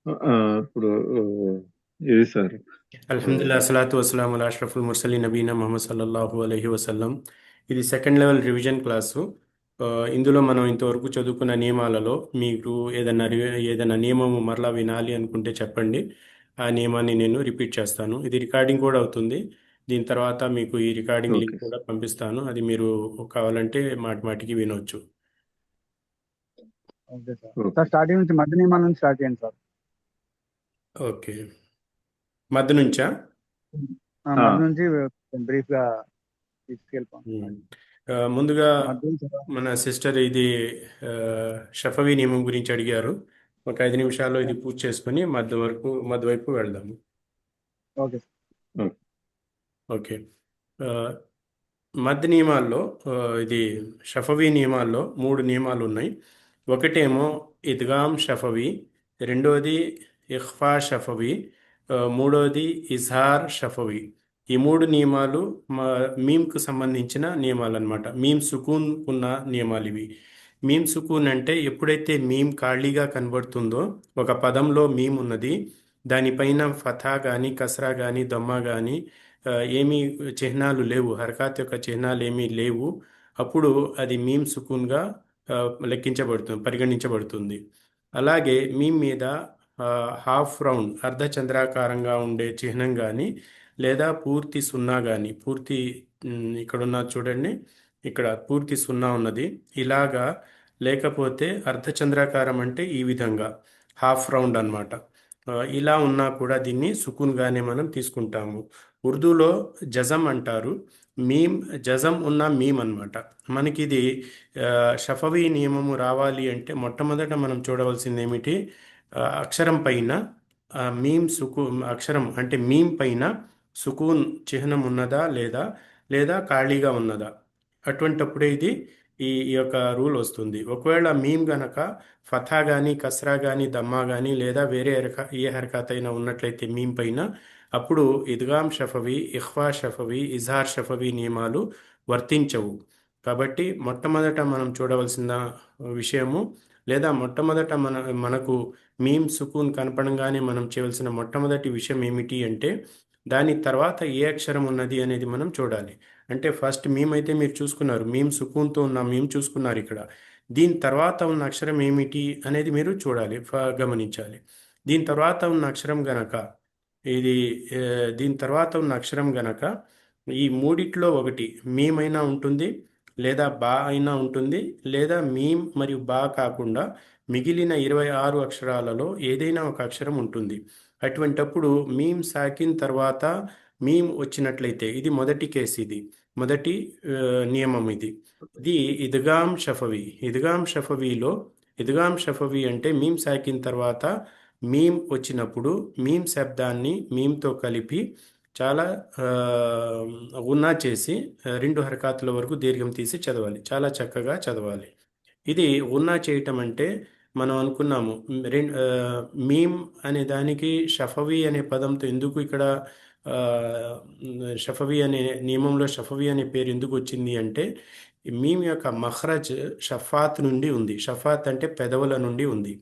ఇప్పుడు ఇది సార్. ఆ, అల్హమ్దుల్లా సలాతు వసలాం అలా అష్రఫుల్ ముర్సలీ నబీనా మొహమ్మద్ సల్లల్లాహు అలైహి వసల్లం. ఇది సెకండ్ లెవెల్ రివిజన్ క్లాసు. ఆ, ఇందులో మనం ఇంతవరకు చదువుకున్న నియమాలలో మీకు ఏదైనా నియమము మరలా వినాలి అనుకుంటే చెప్పండి. ఆ నియమాన్ని నేను రిపీట్ చేస్తాను. ఇది రికార్డింగ్ కూడా అవుతుంది. దీని తర్వాత మీకు ఈ రికార్డింగ్ లింక్ ఓకే కూడా పంపిస్తాను. అది మీరు కావాలంటే మాటి మాటికి వినొచ్చు. Okay sir. Okay sir starting నుంచి మధ్య నియమాల నుంచి స్టార్ట్ చేయండి సార్. ఓకే, మధ్య నుంచా? ఆ, మధ్య నుంచి బ్రీఫ్ గా తీసుకెళ్ళిపోండి. ముందుగా మధ్య నుంచి సార్. మన సిస్టర్ ఇది ఆ, షఫవీ నియమం గురించి అడిగారు. ఒక 5 నిమిషాల్లో ఇది పూర్తి చేసుకొని మధ్య వైపు వెళ్దాము. Okay sir. Okay okay. ఆ, మధ్య నియమాల్లో ఇది షఫవీ నియమాల్లో 3 నియమాలు ఉన్నాయి. ఒకటేమో ఇద్గామ్ షఫవీ, రెండోది ఇఖ్ఫా షఫవీ, మూడోది ఇజ్హార్ షఫవీ. ఈ 3 నియమాలు మీమ్కు సంబంధించిన నియమాలు అన్నమాట. మీమ్ సుకూన్ ఉన్న నియమాలు ఇవి. మీమ్ సుకూన్ అంటే ఎప్పుడైతే మీమ్ ఖాళీగా కనబడుతుందో, ఒక పదంలో మీమ్ ఉన్నది, దానిపైన ఫథా కానీ కస్రా కానీ దమ్మా కానీ ఏమీ చిహ్నాలు లేవు, హర్కత్ యొక్క చిహ్నాలు ఏమీ లేవు, అప్పుడు అది మీమ్ సుకూన్గా ఆ, పరిగణించబడుతుంది. అలాగే మీమ్ మీద హాఫ్ రౌండ్ అర్ధచంద్రాకారంగా ఉండే చిహ్నం కానీ, లేదా పూర్తి సున్నా కానీ, ఇక్కడ ఉన్నది చూడండి, ఇక్కడ పూర్తి సున్నా ఉన్నది, ఇలాగా, లేకపోతే అర్ధచంద్రాకారం అంటే ఈ విధంగా హాఫ్ రౌండ్ అన్నమాట. ఇలా ఉన్నా కూడా దీన్ని సుకూన్గానే మనం తీసుకుంటాము. ఉర్దూలో జజం అంటారు. మీమ్, జజం ఉన్న మీమ్ అన్నమాట. మనకి ఇది ఆ, షఫవీ నియమము రావాలి అంటే మొట్టమొదట మనం చూడవలసింది ఏమిటి? అక్షరం పైన మీమ్ అక్షరం అంటే మీమ్ పైన సుకూన్ చిహ్నం ఉన్నదా లేదా, లేదా ఖాళీగా ఉన్నదా. అటువంటప్పుడే ఈ యొక్క రూల్ వస్తుంది. ఒకవేళ మీమ్ గనక ఫథా కానీ కస్రా కానీ దమ్మా కానీ లేదా వేరే ఏ హరకత్ అయినా ఉన్నట్లయితే మీమ్ పైన, అప్పుడు ఇద్గామ్ షఫవి, ఇఖ్ఫా షఫవి, ఇజహార్ షఫవి నియమాలు వర్తించవు. కాబట్టి మొట్టమొదట మనం చూడవలసిన విషయము, లేదా మొట్టమొదట మనకు మీమ్ సుకూన్ కనపడంగానే మనం చేయవలసిన మొట్టమొదటి విషయం ఏమిటి అంటే, దాని తర్వాత ఏ అక్షరం ఉన్నది అనేది మనం చూడాలి. అంటే ఫస్ట్ మీమ్ అయితే మీరు చూసుకున్నారు, మీమ్ సుకూన్తో ఉన్న మీమ్ చూసుకున్నారు. ఇక్కడ దీని తర్వాత ఉన్న అక్షరం ఏమిటి అనేది మీరు చూడాలి, గమనించాలి. దీని తర్వాత ఉన్న అక్షరం గనక ఇది ఆ, దీని తర్వాత ఉన్న అక్షరం గనక ఈ మూడిట్లో ఒకటి మీమ్ అయినా ఉంటుంది, లేదా బా అయినా ఉంటుంది, లేదా మీమ్ మరియు బా కాకుండా మిగిలిన 26 అక్షరాలలో ఏదైనా ఒక అక్షరం ఉంటుంది. అటువంటప్పుడు మీమ్ సాకిన్ తర్వాత మీమ్ వచ్చినట్లయితే, ఇది మొదటి కేసు, ఇది మొదటి ఆ, నియమం. ఇది ఇద్గామ్ షఫవి. ఇద్గామ్ షఫవీలో, ఇద్గామ్ షఫవి అంటే మీమ్ సాకిన్ తర్వాత మీమ్ వచ్చినప్పుడు మీమ్ శబ్దాన్ని మీమ్తో కలిపి చాలా ఆ, ఉన్నా చేసి 2 హరకాతుల వరకు దీర్ఘం తీసి చదవాలి. చాలా చక్కగా చదవాలి. ఇది ఉన్నా చేయటం అంటే మనం అనుకున్నాము, మీమ్ అనే దానికి షఫవి అనే పదంతో ఎందుకు ఇక్కడ ఆ, షఫవి అనే నియమంలో షఫవి అనే పేరు ఎందుకు వచ్చింది అంటే, ఈ మీమ్ యొక్క మఖ్రజ్ షఫాత్ నుండి ఉంది. షఫాత్ అంటే పెదవుల నుండి ఉంది.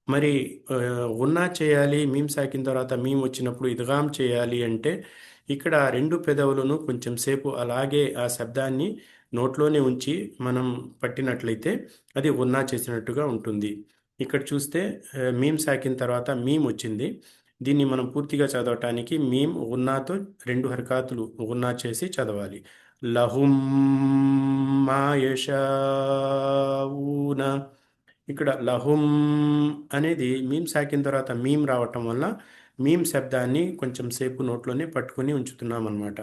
మరి ఆ, ఉన్నా చేయాలి, మీమ్ సాకిన తర్వాత మీమ్ వచ్చినప్పుడు ఇద్గామ్ చేయాలి అంటే, ఇక్కడ 2 పెదవులను కొంచెం సేపు అలాగే ఆ శబ్దాన్ని నోట్లోనే ఉంచి మనం పట్టినట్లయితే అది ఉన్నా చేసినట్టుగా ఉంటుంది. ఇక్కడ చూస్తే మీమ్ సాకిన తర్వాత మీమ్ వచ్చింది. దీన్ని మనం పూర్తిగా చదవటానికి మీమ్ ఉన్నాతో 2 హరకాతులు ఉన్నా చేసి చదవాలి. లహుం మా యషాఊన. ఇక్కడ లహుం అనేది మీమ్ సాకిన తర్వాత మీమ్ రావటం వల్ల మీమ్ శబ్దాన్ని కొంచెం సేపు నోట్లోనే పట్టుకొని ఉంచుతున్నాం అన్నమాట.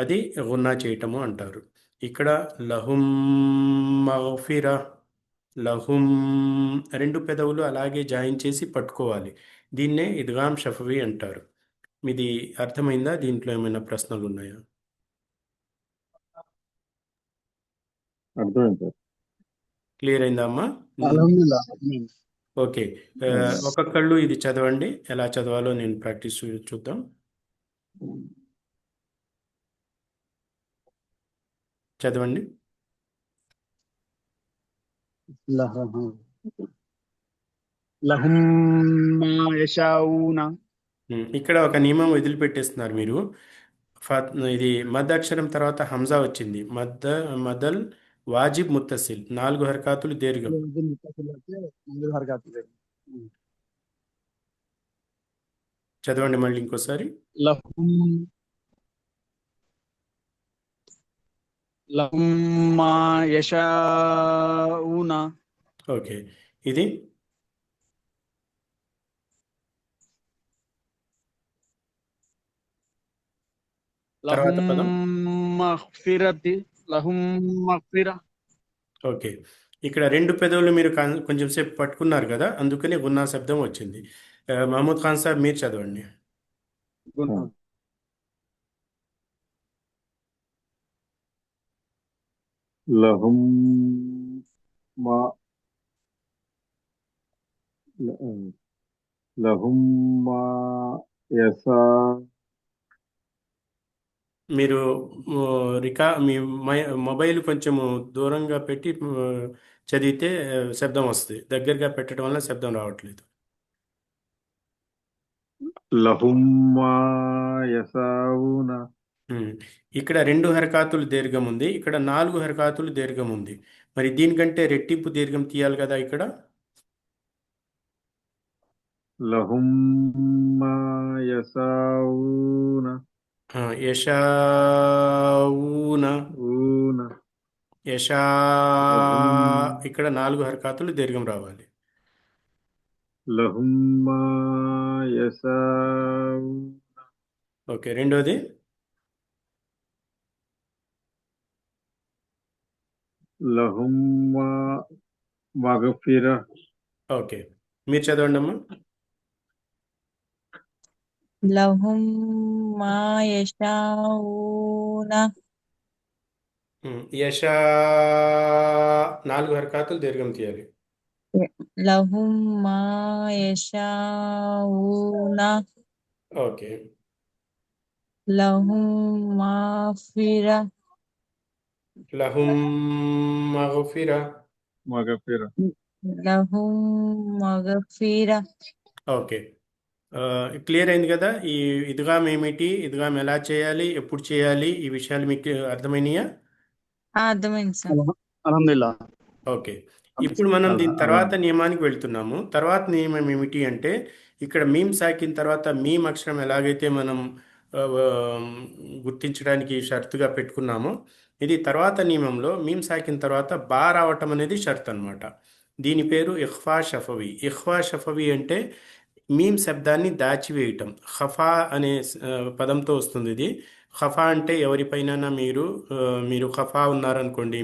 అది గున్నా చేయటము అంటారు. ఇక్కడ లహుం మగ్ఫిరా, లహుం 2 పెదవులు అలాగే జాయిన్ చేసి పట్టుకోవాలి. దీన్నే ఇద్గామ్ షఫవి అంటారు. ఇది అర్థమైందా? దీంట్లో ఏమైనా ప్రశ్నలు ఉన్నాయా? అర్థమైంది సార్. క్లియర్ అయిందా అమ్మా? అల్హమ్దుల్లా. ఓకే. ఒక్కొక్కళ్ళు ఇది చదవండి, ఎలా చదవాలో నేను ప్రాక్టీస్ చూద్దాం. చదవండి. బిస్మిల్లాహిర్ రహమానిర్ రహీం. లహుం మా యషాఊన. ఇక్కడ ఒక నియమం వదిలిపెట్టేస్తున్నారు మీరు. ఇది మద్ అక్షరం తర్వాత హంజా వచ్చింది. మదల్ వాజిబ్ ముత్తసిల్ 4 హర్కాతులు దీర్ఘం. ముందు హరకత్. చదవండి మళ్ళీ ఇంకోసారి. లహుం లహుం మా యషాఊన. ఓకే, ఇది తర్వాత లహుం పదం. మగ్ఫిరతి. లహుం మగ్ఫిర. ఓకే, ఇక్కడ 2 పెదవులు మీరు కొంచెం సేపు పట్టుకున్నారు కదా, అందుకనే గున్నా శబ్దం వచ్చింది. మహమూద్ ఖాన్ సాబ్ మీరు చదవండి. లహుం మా లహుం మా యసా మీరు మీ మొబైల్ కొంచెము దూరంగా పెట్టి చదివితే శబ్దం వస్తుంది. దగ్గరగా పెట్టడం వల్ల శబ్దం రావట్లేదు. లహుం మా యసావున. ఇక్కడ 2 హరకాతులు దీర్ఘం ఉంది, ఇక్కడ 4 హరకాతులు దీర్ఘం ఉంది. మరి దీనికంటే రెట్టింపు దీర్ఘం తీయాలి కదా ఇక్కడ. లహుం మా యసావున. యశాఊన. ఊన. యశా. లహుం ఇక్కడ 4 హరకాతులు దీర్ఘం రావాలి. లహుం మా యసావున. ఓకే, రెండోది. లహుం మా మగఫిర. ఓకే, మీరు చదవండి అమ్మా. లహుం మా యషాఊన. యశా 4 హరకాతులు దీర్ఘం తీయాలి. లహుం మా యషాఊన. ఓకే, లహుం మగ్ఫిర. లహుం మగ్ఫిర. మగఫిర. లహుం మగ్ఫిర. ఓకే, క్లియర్ అయింది కదా. ఈ ఇద్గామ్ ఏమిటి, ఇద్గామ్ ఎలా చేయాలి, ఎప్పుడు చేయాలి, ఈ విషయాలు మీకు అర్థమైనాయా? అర్థమైంది సార్. అల్హమ్దులిల్లా. ఓకే, ఇప్పుడు మనం దీని తర్వాత నియమానికి వెళ్తున్నాము. తర్వాత నియమం ఏమిటి అంటే, ఇక్కడ మీమ్ సాకిన తర్వాత మీమ్ అక్షరం ఎలాగైతే మనం ఆ, ఆ, గుర్తించడానికి షరతుగా పెట్టుకున్నామో, ఇది తర్వాత నియమంలో మీమ్ సాకిన తర్వాత బా రావటం అనేది షరత్ అన్నమాట. దీని పేరు ఇఖ్ఫా షఫవి. ఇఖ్ఫా షఫవి అంటే మీమ్ శబ్దాన్ని దాచివేయటం. ఖఫా అనే పదంతో వస్తుంది ఇది. ఖఫా అంటే ఎవరిపైన మీరు ఖఫా ఉన్నారనుకోండి,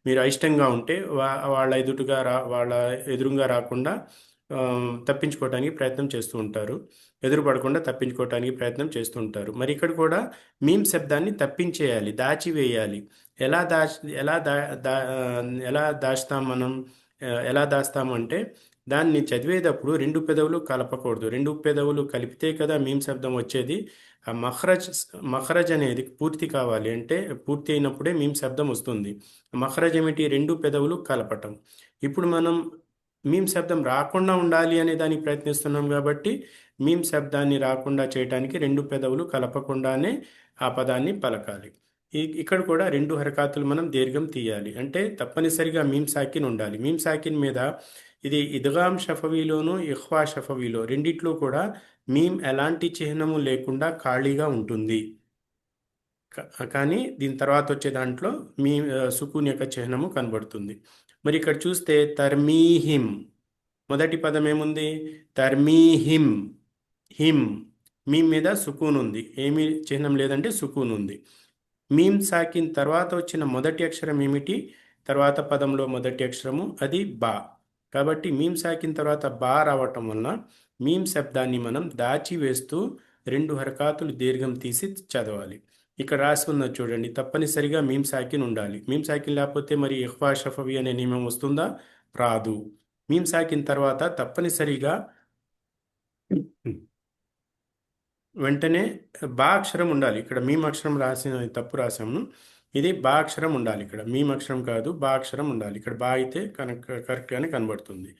మీరు అయిష్టంగా ఉంటే వాళ్ళ వాళ్ళ ఎదురుగా రాకుండా తప్పించుకోవడానికి ప్రయత్నం చేస్తూ ఉంటారు. ఎదురుపడకుండా తప్పించుకోవడానికి ప్రయత్నం చేస్తూ ఉంటారు. మరి ఇక్కడ కూడా మీమ్ శబ్దాన్ని తప్పించేయాలి, దాచివేయాలి. ఎలా దాచి ఎలా దా దా ఎలా దాస్తాం మనం? ఎలా దాస్తామంటే, దాన్ని చదివేటప్పుడు 2 పెదవులు కలపకూడదు. 2 పెదవులు కలిపితే కదా మీమ్ శబ్దం వచ్చేది. ఆ మఖరజ్ అనేది పూర్తి కావాలి అంటే, పూర్తి అయినప్పుడే మీమ్ శబ్దం వస్తుంది. మఖరజ్ ఏమిటి? 2 పెదవులు కలపటం. ఇప్పుడు మనం మీమ్ శబ్దం రాకుండా ఉండాలి అనే దానికి ప్రయత్నిస్తున్నాం కాబట్టి, మీమ్ శబ్దాన్ని రాకుండా చేయడానికి 2 పెదవులు కలపకుండానే ఆ పదాన్ని పలకాలి. ఇక్కడ కూడా 2 హరకాతులు మనం దీర్ఘం తీయాలి. అంటే తప్పనిసరిగా మీమ్ సాకిన్ ఉండాలి. మీమ్ సాకిన్ మీద ఇది ఇద్గామ్ షఫవీలోను ఇఖ్వా షఫవీలో రెండిట్లో కూడా మీమ్ ఎలాంటి చిహ్నము లేకుండా ఖాళీగా ఉంటుంది. కానీ దీని తర్వాత వచ్చే దాంట్లో సుకూన్ యొక్క చిహ్నము కనబడుతుంది. మరి ఇక్కడ చూస్తే తర్మీహిం, మొదటి పదం ఏముంది? తర్మీహిం. హిమ్, మీమ్ మీద సుకూన్ ఉంది, ఏమీ చిహ్నం లేదంటే సుకూన్ ఉంది. మీమ్ సాకిన్ తర్వాత వచ్చిన మొదటి అక్షరం ఏమిటి? తర్వాత పదంలో మొదటి అక్షరము అది బా. కాబట్టి మీమ్ సాకిన్ తర్వాత బా రావటం వలన మీమ్ శబ్దాన్ని మనం దాచి వేస్తూ 2 హరకాతులు దీర్ఘం తీసి చదవాలి. ఇక్కడ రాసి ఉన్నది చూడండి, తప్పనిసరిగా మీమ్ సాకిన్ ఉండాలి. మీమ్ సాకిన్ లేకపోతే మరి ఇఖ్ఫా షఫవి అనే నియమం వస్తుందా? రాదు. మీమ్ సాకిన్ తర్వాత తప్పనిసరిగా వెంటనే బా అక్షరం ఉండాలి. ఇక్కడ మీమ్ అక్షరం తప్పు రాసాము. ఇది బా అక్షరం ఉండాలి. ఇక్కడ మీమ్ అక్షరం కాదు, బా అక్షరం ఉండాలి. ఇక్కడ బా అయితే కరెక్ట్గానే కనబడుతుంది.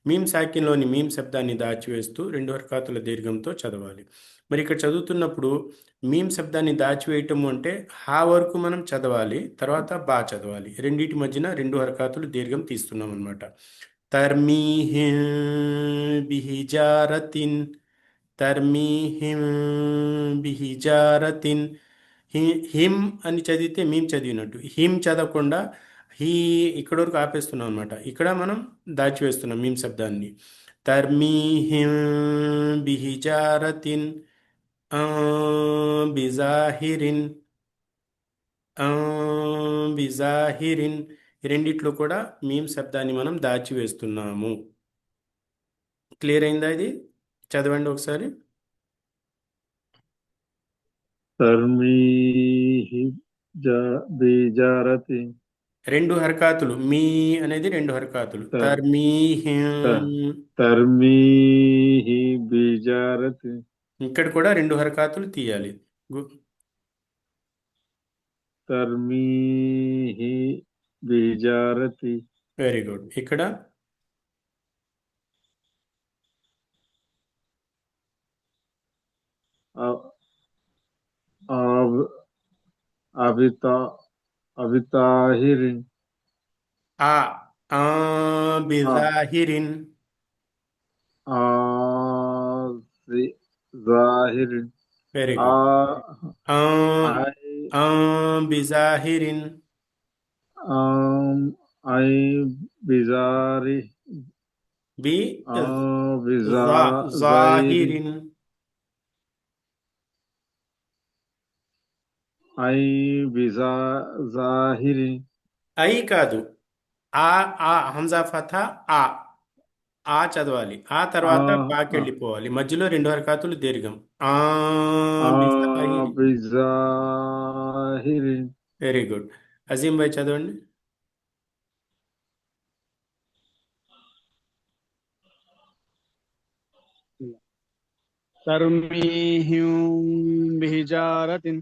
మీమ్ సాకిన్లోని మీమ్ శబ్దాన్ని దాచివేస్తూ 2 హర్కాతుల దీర్ఘంతో చదవాలి. మరి ఇక్కడ చదువుతున్నప్పుడు మీమ్ శబ్దాన్ని దాచివేయటము అంటే హా వరకు మనం చదవాలి, తర్వాత బా చదవాలి. రెండింటి మధ్యన 2 హర్కాతులు దీర్ఘం తీస్తున్నాం అనమాట. తర్మీహిం బిహిజారతిన్, తర్మీహిం బిహిజారతిన్. హిమ్ అని చదివితే మీమ్ చదివినట్టు, హిమ్ చదవకుండా హీ ఇక్కడ వరకు ఆపేస్తున్నాం అనమాట. ఇక్కడ మనం దాచివేస్తున్నాం మీమ్ శబ్దాన్ని. తర్మీహిం బిహిజారతిన్ ఆ బిజాహిరిన్, ఆ బిజాహిరిన్. ఈ రెండిట్లో కూడా మీమ్ శబ్దాన్ని మనం దాచివేస్తున్నాము. క్లియర్ అయిందా? ఇది చదవండి ఒకసారి. తర్మీహి బిజారతి 2 హర్కాతులు, మీ అనేది 2 హర్కాతులు. త- తర్మీహిం, తర్మీహి బిజారతి ఇక్కడ కూడా 2 హర్కాతులు తీయాలి. తర్మీహి బిజారతి వెరీ గుడ్. ఇక్కడ అవితా అవితాహిరిన్ ఆ ఆ బిజాహిరిన్, జాహిరిన్ వెరీ ఆ గుడ్. ఆ ఐ ఆ బిజాహిరిన్, ఐ బిజారి బి బిజా జైరి జాహిరిన్. ఐ బిజా జాహిరి ఐ కాదు, ఆ ఆ హంజా ఫథా ఆ ఆ చదవాలి. ఆ తర్వాత బాకి వెళ్ళిపోవాలి. మధ్యలో 2 హర్కాతులు దీర్ఘం. ఆ బిజాహిరిన్. బిజాహిరి వెరీ గుడ్. అజీం భాయ్ చదవండి. తర్మీహిం బిహిజారతిన్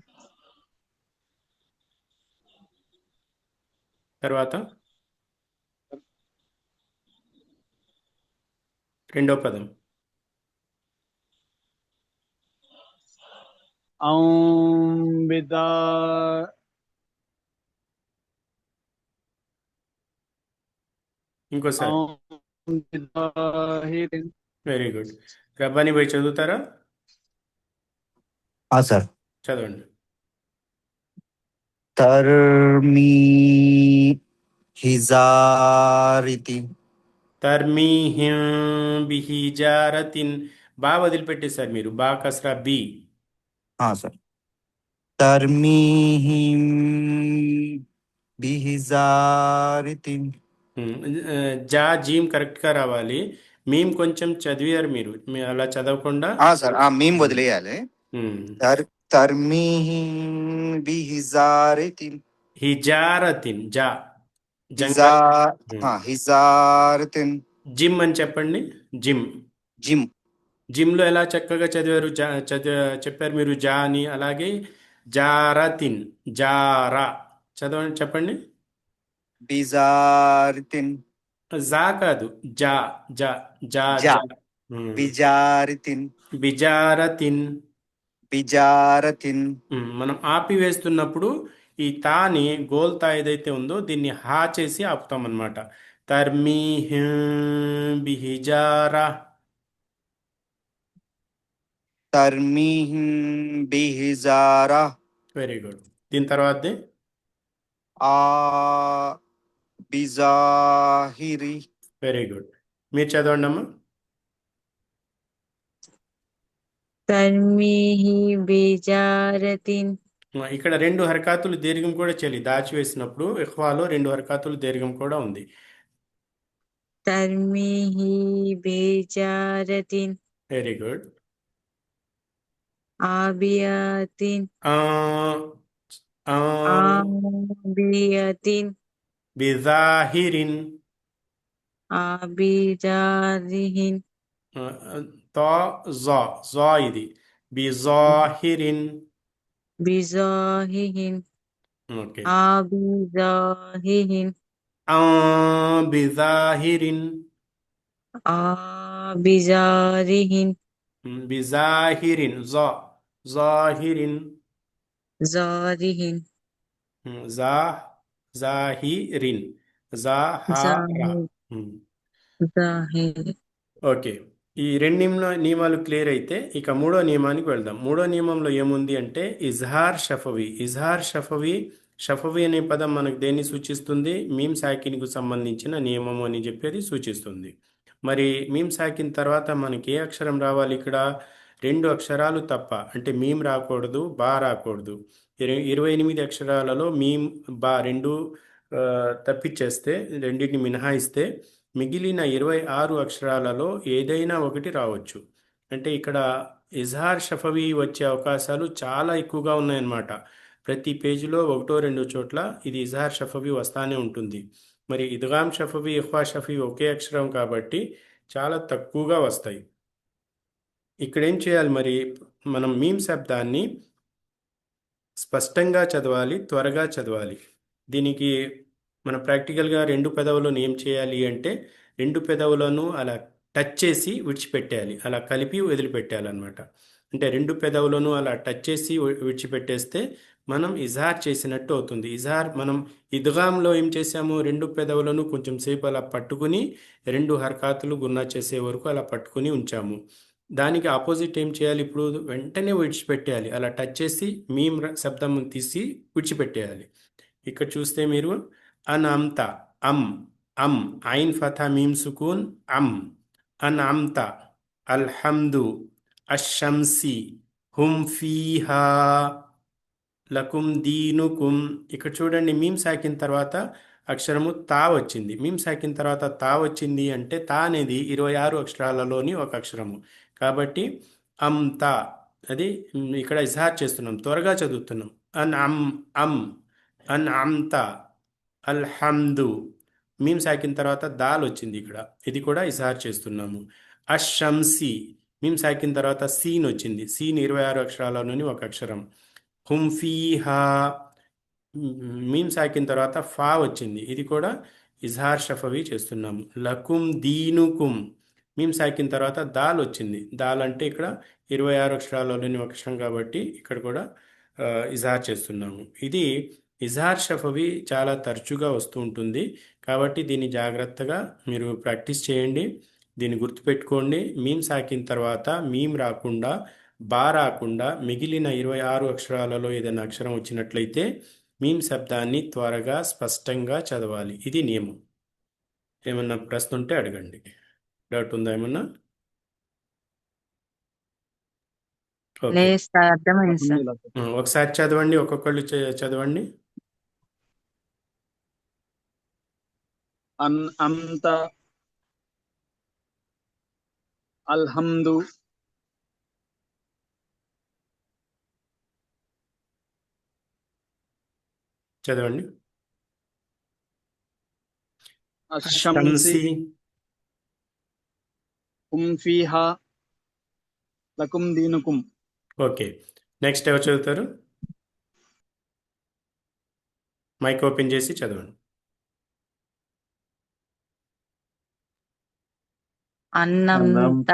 తర్వాత రెండో పదం. బిదా ఇంకోసారి. బిదాహిరిన్ వెరీ గుడ్. రబ్బానీ భాయ్ చదువుతారా? సార్. చదవండి. తర్మీహిజారితి తర్మీహిం బిహిజారతిన్. బా వదిలిపెట్టేశారు మీరు, బా కస్రా బి. సార్. తర్మీహిం బిహిజారితి జా జీమ్ కరెక్ట్గా రావాలి. మీమ్ కొంచెం చదివారు మీరు, అలా చదవకుండా. సార్, మేము వదిలేయాలి. ఉమ్, తర్మీహిం బిహిజారితి హిజారతిన్, జా జంగా. హిజారితిన్ జిమ్ అని చెప్పండి. జిమ్. జిమ్ జిమ్లో ఎలా చక్కగా చదివారు, చెప్పారు మీరు జా అని. అలాగే జారతిన్, జారా చదవండి, చెప్పండి. బిజారితిన్ జా కాదు, జా జా జా జా. జా. బిజారితిన్ బిజారతిన్. బిజారతిన్ మనం ఆపి వేస్తున్నప్పుడు ఈ తాని గోల్ తా ఏదైతే ఉందో దీన్ని హా చేసి ఆపుతాం అనమాట. తర్మీహిం బిహిజారా. తర్మీహిం బిహిజారా. Very good. దీని తర్వాత ఆ బిజాహిరి. Very good. మీరు చదవండి అమ్మా. తర్మీహి బిజారతిన్ ఇక్కడ 2 హర్కాతులు దీర్ఘం కూడా చెల్లి దాచివేసినప్పుడు ఇఖ్వాలో 2 హర్కాతులు దీర్ఘం కూడా ఉంది. తర్మీహి బిజారతిన్ వెరీ గుడ్. ఆబియాతిన్ ఆబియాతిన్ బిజాహిరిన్. ఆబిజారిహిన్ తా జా జా ఇది బిజాహిరిన్. బిజాహిహిన్ ఓకే. ఆబిజాహిహిన్ బిజాహిరిన్. బిజారిహిన్ బిజాహిరిన్ జాహిరిన్ జారిహిన్ జా జాహిరిన్ జాహారా. జాహిర్ ఓకే, ఈ రెండు నియమాలు క్లియర్ అయితే ఇక మూడో నియమానికి వెళ్దాం. మూడో నియమంలో ఏముంది అంటే ఇజ్హార్ షఫవి. ఇజ్హార్ షఫవి, షఫవి అనే పదం మనకు దేన్ని సూచిస్తుంది? మీమ్ సాకిన్కు సంబంధించిన నియమము అని చెప్పేది సూచిస్తుంది. మరి మీమ్ సాకిన్ తర్వాత మనకి ఏ అక్షరం రావాలి? ఇక్కడ రెండు అక్షరాలు తప్ప, అంటే మీమ్ రాకూడదు, బా రాకూడదు. 28 అక్షరాలలో మీమ్ బా రెండు తప్పిచ్చేస్తే, రెండింటిని మినహాయిస్తే మిగిలిన 26 అక్షరాలలో ఏదైనా ఒకటి రావచ్చు. అంటే ఇక్కడ ఇజ్హార్ షఫవి వచ్చే అవకాశాలు చాలా ఎక్కువగా ఉన్నాయన్నమాట. ప్రతి పేజీలో ఒకటో రెండో చోట్ల ఇది ఇజ్హార్ షఫవి వస్తానే ఉంటుంది. మరి ఇద్గామ్ షఫవి, ఇఖ్ఫా షఫవి ఒకే అక్షరం కాబట్టి చాలా తక్కువగా వస్తాయి. ఇక్కడ ఏం చేయాలి మరి? మనం మీమ్ శబ్దాన్ని స్పష్టంగా చదవాలి, త్వరగా చదవాలి. దీనికి మన ప్రాక్టికల్గా రెండు పెదవులను ఏం చేయాలి అంటే రెండు పెదవులను అలా టచ్ చేసి విడిచిపెట్టేయాలి, అలా కలిపి వదిలిపెట్టాలన్నమాట. అంటే రెండు పెదవులను అలా టచ్ చేసి విడిచిపెట్టేస్తే మనం ఇజహార్ చేసినట్టు అవుతుంది. ఇజహార్ మనం ఇద్గాంలో ఏం చేసాము? రెండు పెదవులను కొంచెం సేపు అలా పట్టుకుని రెండు హర్కాతులు గున్నా చేసే వరకు అలా పట్టుకుని ఉంచాము. దానికి ఆపోజిట్ ఏం చేయాలి? ఇప్పుడు వెంటనే విడిచిపెట్టేయాలి, అలా టచ్ చేసి మీమ్ శబ్దం తీసి విడిచిపెట్టేయాలి. ఇక్కడ చూస్తే మీరు అనంత అమ్ ఐన్ ఫథా మీమ్ సుకూన్ అనంత అల్హమ్దు అషంసి హుమ్ ఫీహా లకుం దీనుకుం. ఇక్కడ చూడండి, మీమ్ సాకిన తర్వాత అక్షరము తా వచ్చింది. మీమ్ సాకిన తర్వాత తా వచ్చింది అంటే తా అనేది 26 అక్షరాలలోని ఒక అక్షరము కాబట్టి తా అది ఇక్కడ ఇజహార్ చేస్తున్నాం, త్వరగా చదువుతున్నాం. అన్ అమ్త అల్హమ్దు. మీమ్ సాకిన తర్వాత దాల్ వచ్చింది, ఇక్కడ ఇది కూడా ఇజహార్ చేస్తున్నాము. అషంసి, మీమ్ సాకిన తర్వాత సీన్ వచ్చింది. సీన్ 26 అక్షరాలలోని ఒక అక్షరం. హుమ్ ఫీహా, మీమ్ సాకిన తర్వాత ఫా వచ్చింది, ఇది కూడా ఇజ్హార్ షఫవి చేస్తున్నాము. లకుం దీనుకుం, మీమ్ సాకిన తర్వాత దాల్ వచ్చింది. దాల్ అంటే ఇక్కడ 26 అక్షరాలలోని ఒక అక్షరం కాబట్టి ఇక్కడ కూడా ఇజ్హార్ చేస్తున్నాము. ఇది ఇజ్హార్ షఫవి చాలా తరచుగా వస్తూ ఉంటుంది కాబట్టి దీన్ని జాగ్రత్తగా మీరు ప్రాక్టీస్ చేయండి. దీన్ని గుర్తుపెట్టుకోండి. మీమ్ సాకిన తర్వాత మీమ్ రాకుండా, బా రాకుండా మిగిలిన 26 అక్షరాలలో ఏదైనా అక్షరం వచ్చినట్లయితే మీమ్ శబ్దాన్ని త్వరగా స్పష్టంగా చదవాలి. ఇది నియమం. ఏమన్నా ప్రశ్న ఉంటే అడగండి. డౌట్ ఉందా ఏమన్నా? ఓకే, లేదు సార్, అర్థమైంది సార్. ఒకసారి చదవండి, ఒక్కొక్కళ్ళు చదవండి. అంత అల్హమ్దు చదవండి. అషంసి హుమ్ ఫీహా లకుం దీనుకుం. ఓకే, నెక్స్ట్ ఎవరు చదువుతారు? మైక్ ఓపెన్ చేసి చదవండి. అన్నంత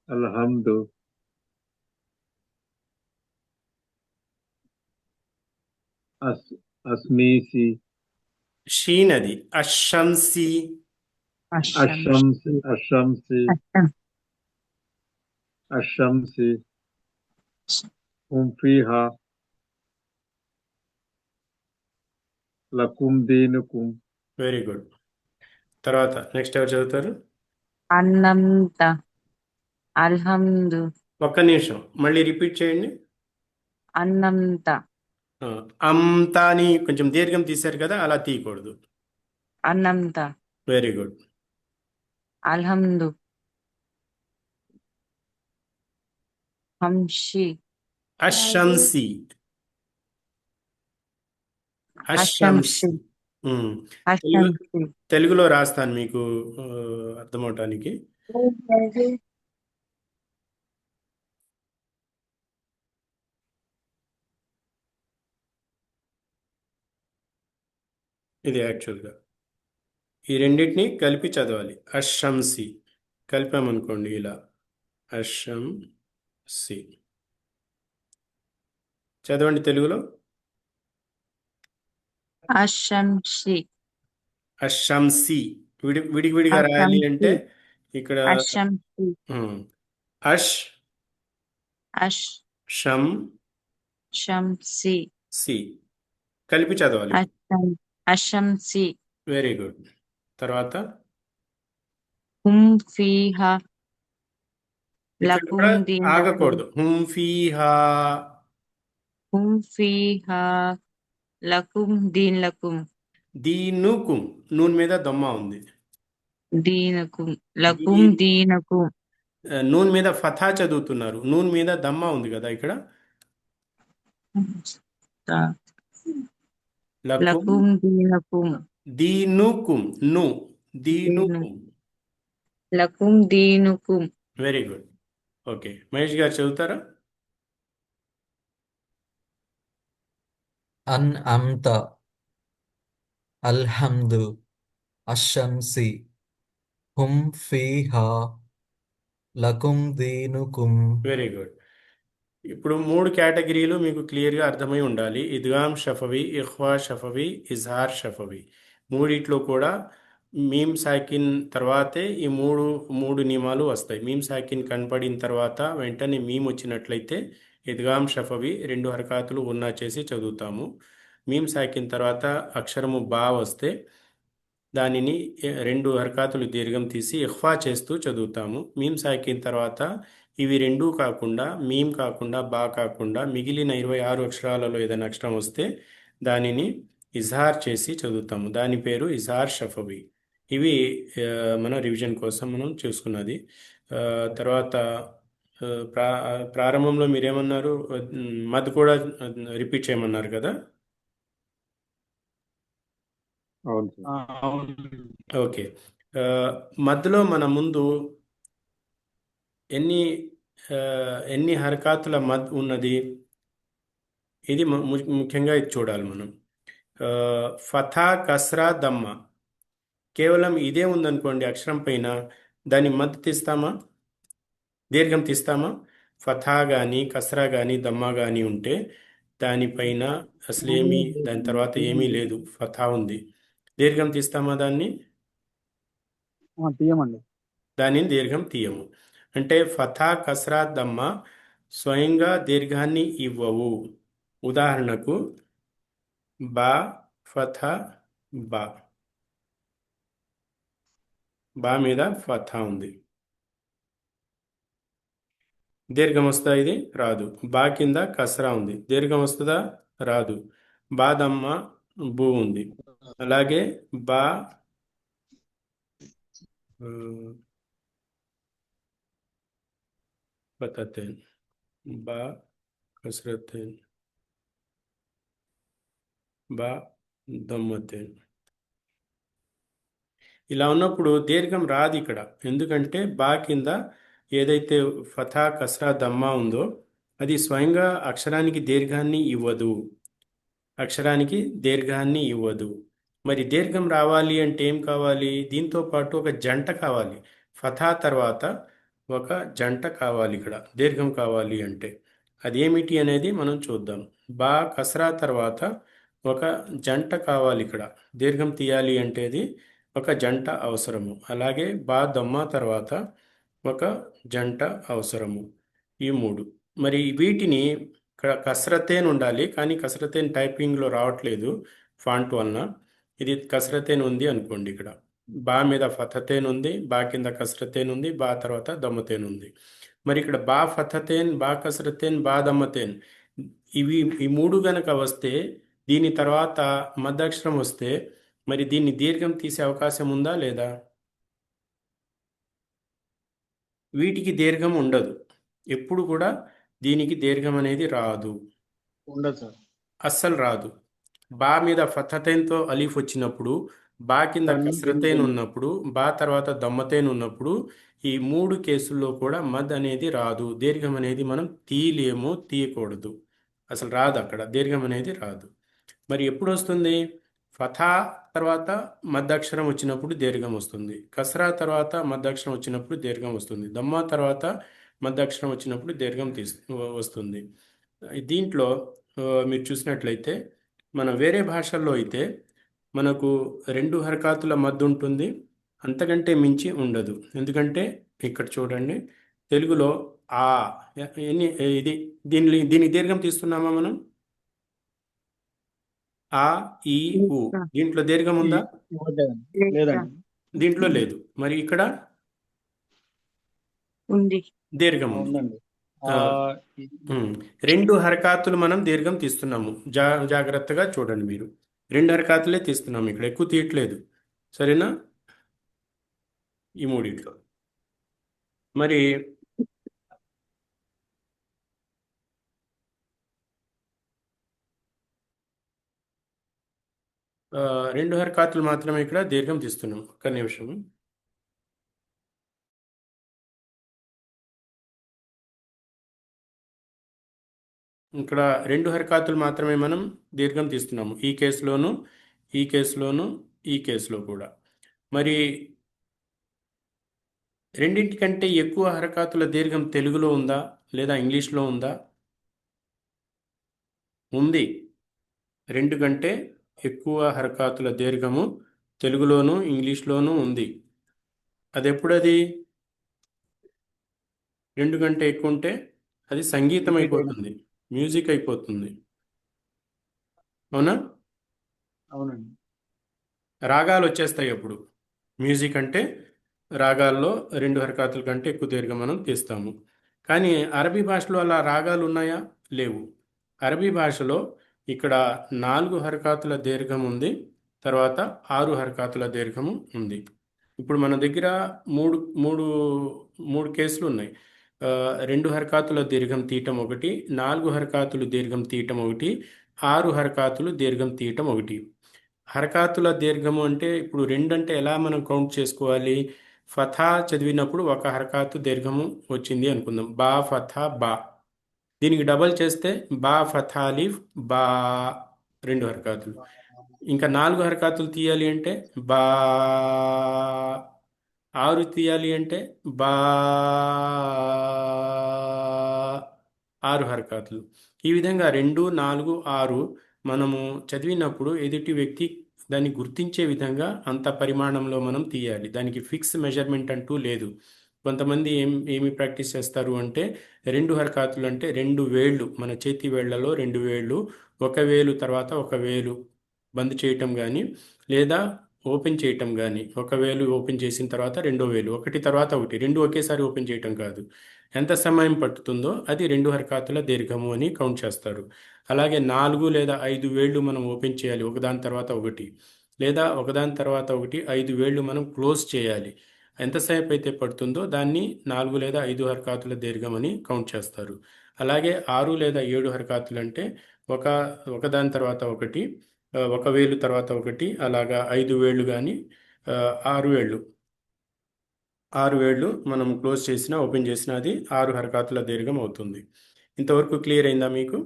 అల్హమ్దు అస్మీసి షీన్ అది అషంసి అషంసి అషంసి అషంసి హుమ్ ఫీహా లకుం దీనుకుం. Very good. తర్వాత నెక్స్ట్ ఎవరు చదువుతారు? అన్నంత అల్హమ్దు. ఒక్క నిమిషం, మళ్ళీ రిపీట్ చేయండి. అన్నంత అంతా అని కొంచెం దీర్ఘం తీశారు కదా, అలా తీయకూడదు. అన్నంత వెరీ గుడ్. అల్హమ్దు హంషి అషంసి అషంసి అషంసి. తెలుగులో రాస్తాను మీకు అర్థమవటానికి. ఇది యాక్చువల్గా ఈ రెండింటిని కలిపి చదవాలి. అషంసి కలిపామనుకోండి ఇలా అషంసి. చదవండి తెలుగులో. అశంసి అషంసి విడివిడిగా రాయాలి అంటే ఇక్కడ అశంసి అష్ షం అశంసి సి కలిపి చదవాలి. అశంసి. Very good. తర్వాత హుం ఫీహ ఇక్కడ లకుం కూడా దీన్ ఆగకూడదు. హుం ఫీహా హుం ఫీహ లకుం దీన్ లకుం దీనుకుం నూన్ మీద దొమ్మ ఉంది. దీనకుం లకుం దీనకుం. నూన్ మీద ఫథా చదువుతున్నారు. నూన్ మీద దమ్మ ఉంది కదా ఇక్కడ. లకుం లకుం దీనకుం దీనుకుం ను దీనుకుం. లకుం దీనుకుం. Very good. ఓకే, మహేష్ గారు చదువుతారా? అన్అమ్త అల్హమ్దు అషంసి హుం ఫీహా లకుం దీనుకుం. Very good. ఇప్పుడు 3 కేటగిరీలు మీకు క్లియర్గా అర్థమై ఉండాలి. ఇద్గామ్ షఫవి, ఇఖ్వా షఫవి, ఇజ్హార్ షఫవి. మూడిట్లో కూడా మీమ్ సాకిన్ తర్వాతే ఈ మూడు నియమాలు వస్తాయి. మీమ్ సాకిన్ కనపడిన తర్వాత వెంటనే మీమ్ వచ్చినట్లయితే ఇద్గామ్ షఫవి 2 హరకాతులు ఉన్నా చేసి చదువుతాము. మీమ్ సాకిన్ తర్వాత అక్షరము బా వస్తే దానిని 2 హరకాతులు దీర్ఘం తీసి ఇఖ్ఫా చేస్తూ చదువుతాము. మీమ్ సాకిన్ తర్వాత ఇవి రెండూ కాకుండా మీమ్ కాకుండా బా కాకుండా మిగిలిన 26 అక్షరాలలో ఏదైనా అక్షరం వస్తే దానిని ఇజ్హార్ చేసి చదువుతాము. దాని పేరు ఇజ్హార్ షఫవి. ఇవి మన రివిజన్ కోసం మనం చూసుకున్నది. తర్వాత ప్రారంభంలో మీరేమన్నారు? మద్ కూడా రిపీట్ చేయమన్నారు కదా. అవును సార్. అవును. ఓకే, మధ్యలో మన ముందు ఎన్ని హరకాతుల మద్ ఉన్నది? ఇది ముఖ్యంగా ఇది చూడాలి మనం. ఫథా, కస్రా, దమ్మ కేవలం ఇదే ఉందనుకోండి అక్షరం పైన, దాన్ని మద్ తీస్తామా, దీర్ఘం తీస్తామా? ఫథా కానీ కస్రా కానీ దమ్మ కానీ ఉంటే దానిపైన అసలు దాని తర్వాత ఏమీ లేదు, ఫథా ఉంది. దీర్ఘం తీస్తామా దాన్ని? తీయమండి. దానిని దీర్ఘం తీయము. అంటే ఫథా, కస్రా, దమ్మ స్వయంగా దీర్ఘాన్ని ఇవ్వవు. ఉదాహరణకు బా, ఫథా, బా. బా మీద ఫథా ఉంది, దీర్ఘం వస్తుందా? ఇది రాదు. బా కింద కస్రా ఉంది, దీర్ఘం వస్తుందా? రాదు. బా దమ్మ బూ ఉంది. అలాగే బా ఫతతేన్, బా కస్రతేన్, బా దమ్మతేన్. ఇలా ఉన్నప్పుడు దీర్ఘం రాదు ఇక్కడ. ఎందుకంటే బా కింద ఏదైతే ఫథా, కస్రా, దమ్మా ఉందో అది స్వయంగా అక్షరానికి దీర్ఘాన్ని ఇవ్వదు. అక్షరానికి దీర్ఘాన్ని ఇవ్వదు. మరి దీర్ఘం రావాలి అంటే ఏం కావాలి? దీంతో పాటు ఒక జంట కావాలి. ఫథా తర్వాత ఒక జంట కావాలి. ఇక్కడ దీర్ఘం కావాలి అంటే అదేమిటి అనేది మనం చూద్దాం. బా, కస్రా తర్వాత ఒక జంట కావాలి. ఇక్కడ దీర్ఘం తీయాలి అంటే అది ఒక జంట అవసరము. అలాగే బా, దమ్మ తర్వాత ఒక జంట అవసరము. ఈ 3. మరి వీటిని కసరతేన్ ఉండాలి, కానీ కసరతేన్ టైపింగ్లో రావట్లేదు ఫాంట్ వలన. ఇది కసరతేన్ ఉంది అనుకోండి. ఇక్కడ బా మీద ఫతతేన్ ఉంది, బా కింద కసరతేన్ ఉంది, బా తర్వాత దమ్మతేన్ ఉంది. మరి ఇక్కడ బా ఫతతేన్, బా కసరతేన్, బా దమ్మతేన్ ఈ 3 గనక వస్తే దీని తర్వాత మధ్యాక్షరం వస్తే మరి దీన్ని దీర్ఘం తీసే అవకాశం ఉందా లేదా? వీటికి దీర్ఘం ఉండదు. ఎప్పుడు కూడా దీనికి దీర్ఘం అనేది రాదు, ఉండదు సార్, అస్సలు రాదు. బా మీద ఫతతేన్తో అలీఫ్ వచ్చినప్పుడు, బా కింద కసరతేన్ ఉన్నప్పుడు, బా తర్వాత దమ్మతేన్ ఉన్నప్పుడు ఈ 3 కేసుల్లో కూడా మద్ అనేది రాదు. దీర్ఘం అనేది మనం తీయలేము, తీయకూడదు, అసలు రాదు. అక్కడ దీర్ఘం అనేది రాదు. మరి ఎప్పుడు వస్తుంది? ఫథా తర్వాత మద్దక్షరం వచ్చినప్పుడు దీర్ఘం వస్తుంది. కసరా తర్వాత మద్దక్షరం వచ్చినప్పుడు దీర్ఘం వస్తుంది. దమ్మా తర్వాత మద్దక్షరం వచ్చినప్పుడు దీర్ఘం వస్తుంది. దీంట్లో మీరు చూసినట్లయితే మన వేరే భాషల్లో అయితే మనకు 2 హరకాతుల మద్దు ఉంటుంది, అంతకంటే మించి ఉండదు. ఎందుకంటే ఇక్కడ చూడండి, తెలుగులో ఆ ఎన్ని ఇది దీని దీర్ఘం తీస్తున్నామా మనం? ఆ ఈ ఉ. దీంట్లో దీర్ఘం ఉందా? లేదండి. దీంట్లో లేదు. మరి ఇక్కడ ఉంది. దీర్ఘం ఉంది. ఉందండి. ఆ, 2 హరకాతులు మనం దీర్ఘం తీస్తున్నాము. జాగ్రత్తగా చూడండి మీరు. 2 హరకాతులే తీస్తున్నాము, ఇక్కడ ఎక్కువ తీయట్లేదు. సరేనా? ఈ మూడిట్లో మరి 2 హరకాతులు మాత్రమే ఇక్కడ దీర్ఘం తీస్తున్నాం. ఒక్క నిమిషం. ఇక్కడ 2 హరకాతులు మాత్రమే మనం దీర్ఘం తీస్తున్నాము. ఈ కేసులోను, ఈ కేసులోను, ఈ కేసులో కూడా. మరి రెండింటికంటే ఎక్కువ హరకాతుల దీర్ఘం తెలుగులో ఉందా లేదా ఇంగ్లీష్లో ఉందా? ఉంది. 2 కంటే ఎక్కువ హరకాతుల దీర్ఘము తెలుగులోను ఇంగ్లీష్లోనూ ఉంది. అది ఎప్పుడది 2 కంటే ఎక్కువ ఉంటే అది సంగీతం అయిపోతుంది, మ్యూజిక్ అయిపోతుంది. అవునా? అవునండి. రాగాలు వచ్చేస్తాయి అప్పుడు. మ్యూజిక్ అంటే రాగాల్లో 2 హరకాతుల కంటే ఎక్కువ దీర్ఘం మనం తీస్తాము. కానీ అరబీ భాషలో అలా రాగాలు ఉన్నాయా? లేవు. అరబీ భాషలో ఇక్కడ 4 హరకాతుల దీర్ఘం ఉంది, తర్వాత 6 హరకాతుల దీర్ఘము ఉంది. ఇప్పుడు మన దగ్గర మూడు కేసులు ఉన్నాయి. 2 హరకాతుల దీర్ఘం తీయటం ఒకటి, 4 హరకాతులు దీర్ఘం తీయటం ఒకటి, 6 హరకాతులు దీర్ఘం తీయటం ఒకటి. హరకాతుల దీర్ఘము అంటే ఇప్పుడు 2 అంటే ఎలా మనం కౌంట్ చేసుకోవాలి? ఫథా చదివినప్పుడు ఒక హరకాతు దీర్ఘము వచ్చింది అనుకుందాం. బా ఫథా బా. దీనికి డబల్ చేస్తే బా ఫథా లిఫ్ బా, 2 హరకాతులు. ఇంకా 4 హరకాతులు తీయాలి అంటే బా. 6 తీయాలి అంటే బా, 6 హరకాతులు. ఈ విధంగా 2, 4, 6 మనము చదివినప్పుడు ఎదుటి వ్యక్తి దాన్ని గుర్తించే విధంగా అంత పరిమాణంలో మనం తీయాలి. దానికి ఫిక్స్ మెజర్మెంట్ అంటూ లేదు. కొంతమంది ఏమి ప్రాక్టీస్ చేస్తారు అంటే 2 హరకాతులు అంటే 2 వేళ్ళు, మన చేతి వేళ్లలో 2 వేళ్ళు, ఒక వేలు తర్వాత ఒక వేలు బంద్ చేయటం కానీ లేదా ఓపెన్ చేయటం కానీ, ఒక వేలు ఓపెన్ చేసిన తర్వాత రెండో వేలు, ఒకటి తర్వాత ఒకటి, 2 ఒకేసారి ఓపెన్ చేయటం కాదు. ఎంత సమయం పట్టుతుందో అది 2 హరకాతుల దీర్ఘము అని కౌంట్ చేస్తారు. అలాగే 4 లేదా 5 వేళ్ళు మనం ఓపెన్ చేయాలి, ఒకదాని తర్వాత ఒకటి, లేదా ఒకదాని తర్వాత ఒకటి 5 వేళ్ళు మనం క్లోజ్ చేయాలి. ఎంతసేపు అయితే పడుతుందో దాన్ని 4 లేదా 5 హరకాతుల దీర్ఘం అని కౌంట్ చేస్తారు. అలాగే 6 లేదా 7 హరకాతులు అంటే ఒకదాని తర్వాత ఒకటి, ఒక వేలు తర్వాత ఒకటి, అలాగా 5 వేళ్ళు కానీ 6 వేళ్ళు మనం క్లోజ్ చేసినా ఓపెన్ చేసినా అది 6 హరకాతుల దీర్ఘం అవుతుంది. ఇంతవరకు క్లియర్ అయిందా మీకు?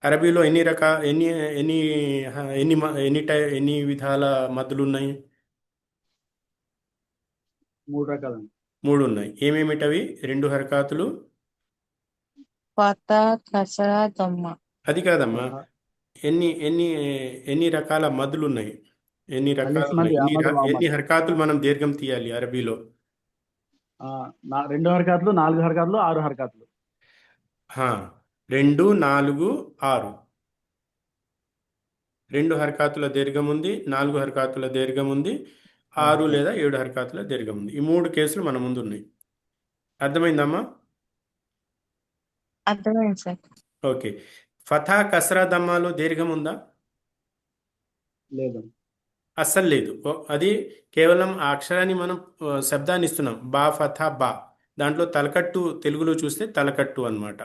అరబీలో ఎన్ని విధాల మద్దులు ఉన్నాయి? 3 రకాలండి. 3 ఉన్నాయి. ఏమేమిటవి? 2 హరకాతులు. ఫతా కసరా దమ్మ. అది కాదమ్మా, ఎన్ని రకాల మద్దులు ఉన్నాయి? ఎన్ని రకాలు ఉన్నాయి? ఎన్ని హరకాతులు మనం దీర్ఘం తీయాలి అరబీలో? 2 హరకాతులు, 4 హరకాతులు, 6 హరకాతులు. 2, 4, 6. 2 హరకాతుల దీర్ఘం ఉంది, 4 హరకాతుల దీర్ఘం ఉంది, 6 లేదా 7 హరకాతుల దీర్ఘం ఉంది. ఈ 3 కేసులు మన ముందు ఉన్నాయి. అర్థమైందమ్మా? అర్థమైంది సార్. ఓకే. ఫథా కసరా దమ్మాలో దీర్ఘం ఉందా? లేదు. అస్సలు లేదు. అది కేవలం ఆ అక్షరాన్ని మనం శబ్దాన్ని ఇస్తున్నాం. బా ఫథా బా. దాంట్లో తలకట్టు తెలుగులో చూస్తే తలకట్టు అన్నమాట.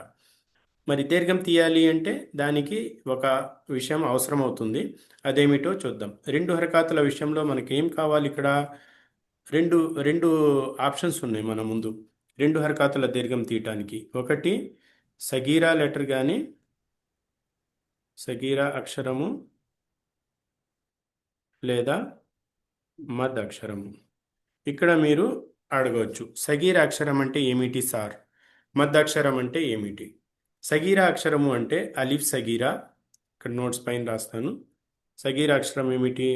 మరి దీర్ఘం తీయాలి అంటే దానికి ఒక విషయం అవసరం అవుతుంది. అదేమిటో చూద్దాం. 2 హరకాతుల విషయంలో మనకి ఏం కావాలి? ఇక్కడ రెండు ఆప్షన్స్ ఉన్నాయి మన ముందు 2 హరకాతుల దీర్ఘం తీయటానికి. ఒకటి సగీరా లెటర్ కానీ, సగీరా అక్షరము లేదా మద్ అక్షరము. ఇక్కడ మీరు అడగవచ్చు, సగీర అక్షరం అంటే ఏమిటి సార్, మద్ అక్షరం అంటే ఏమిటి? సగీర అక్షరము అంటే అలిఫ్ సగీరా. ఇక్కడ నోట్స్ పైన రాస్తాను. సగీర అక్షరం ఏమిటి?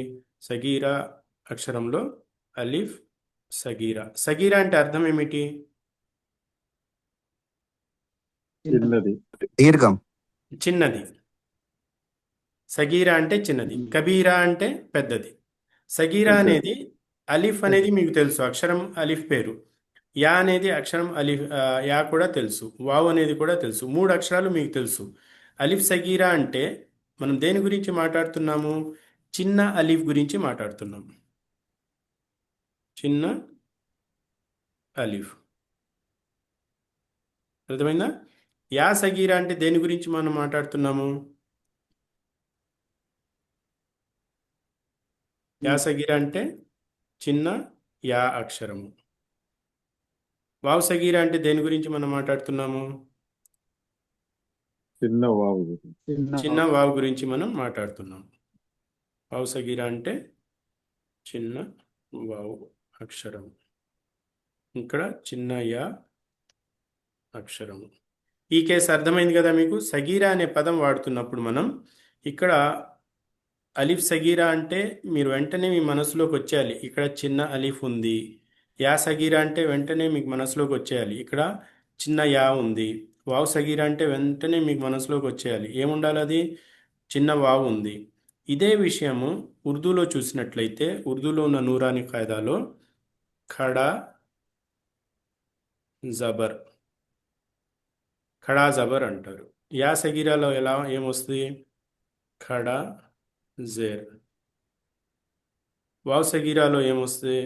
సగీర అక్షరంలో అలిఫ్ సగీరా. సగీరా అంటే అర్థం ఏమిటి? చిన్నది. దీర్ఘం. చిన్నది. సగీరా అంటే చిన్నది, కబీరా అంటే పెద్దది. సగీరా పెద్దది. అనేది అలిఫ్ అనేది మీకు తెలుసు, అక్షరం అలిఫ్ పేరు. యా అనేది అక్షరం అలిఫ్, యా కూడా తెలుసు. వావ్ అనేది కూడా తెలుసు. 3 అక్షరాలు మీకు తెలుసు. అలిఫ్ సగీరా అంటే మనం దేని గురించి మాట్లాడుతున్నాము? చిన్న అలిఫ్ గురించి మాట్లాడుతున్నాము. చిన్న అలిఫ్. అర్థమైందా? యా సగీరా అంటే దేని గురించి మనం మాట్లాడుతున్నాము? యా సగీరా అంటే చిన్న యా అక్షరము. వావ్ సగీరా అంటే దేని గురించి మనం మాట్లాడుతున్నాము? చిన్న వావు. చిన్న వావ్ గురించి మనం మాట్లాడుతున్నాం. వావ్ సగీరా అంటే చిన్న వావ్ అక్షరం. ఇక్కడ చిన్న యా అక్షరము. ఈ కేసు అర్థమైంది కదా మీకు? సగీరా అనే పదం వాడుతున్నప్పుడు మనం ఇక్కడ అలిఫ్ సగీరా అంటే మీరు వెంటనే మీ మనసులోకి వచ్చేయాలి, ఇక్కడ చిన్న అలిఫ్ ఉంది. యా సగీరా అంటే వెంటనే మీకు మనసులోకి వచ్చేయాలి, ఇక్కడ చిన్న యా ఉంది. వావ్ సగీరా అంటే వెంటనే మీకు మనసులోకి వచ్చేయాలి, ఏముండాలి? అది చిన్న వావ్ ఉంది. ఇదే విషయము ఉర్దూలో చూసినట్లయితే, ఉర్దూలో ఉన్న నూరాని ఖాయిదాలో ఖడా జబర్, ఖడా జబర్ అంటారు. యా సగీరాలో ఏమొస్తుంది? ఖడా జేర్. వావ్ సగీరాలో ఏమొస్తుంది?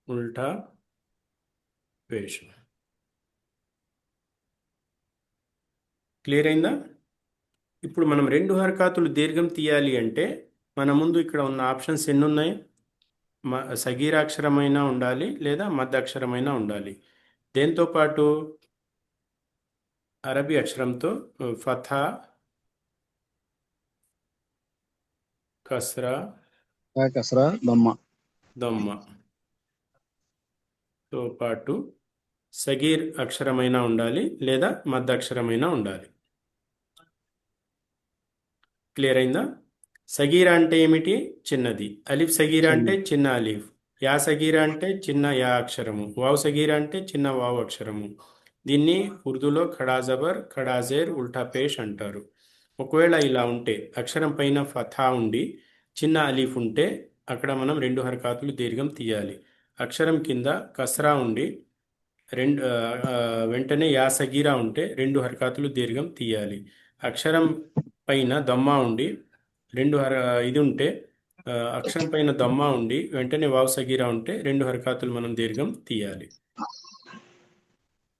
ఉల్టా పేష్. క్లియర్ అయిందా? ఇప్పుడు మనం 2 హర్కాతులు దీర్ఘం తీయాలి అంటే మన ముందు ఇక్కడ ఉన్న ఆప్షన్స్ ఎన్ని ఉన్నాయి? సగీరాక్షరమైనా ఉండాలి లేదా మధ్య ఉండాలి. దేంతో పాటు అరబీ అక్షరంతో ఫథా, కస్రా, కసరా దమ్మ. తో పాటు సగీర్ అక్షరమైనా ఉండాలి లేదా మధ్య అక్షరమైనా ఉండాలి. క్లియర్ అయిందా? సగీరా అంటే ఏమిటి? చిన్నది. అలిఫ్ సగీరా అంటే చిన్న అలిఫ్. యా సగీరా అంటే చిన్న యా అక్షరము. వావ్ సగీరా అంటే చిన్న వావ్ అక్షరము. దీన్ని ఉర్దూలో ఖడా జబర్, ఖడా జేర్, ఉల్టా పేష్ అంటారు. ఒకవేళ ఇలా ఉంటే, అక్షరం పైన ఫథా ఉండి చిన్న అలీఫ్ ఉంటే అక్కడ మనం 2 హర్కాతులు దీర్ఘం తీయాలి. అక్షరం కింద కస్రా ఉండి వెంటనే యా సగీరా ఉంటే 2 హర్కాతులు దీర్ఘం తీయాలి. అక్షరం పైన దమ్మా ఉండి ఇది ఉంటే, అక్షరం పైన దమ్మా ఉండి వెంటనే వావ్ సగీరా ఉంటే 2 హర్కాతులు మనం దీర్ఘం తీయాలి.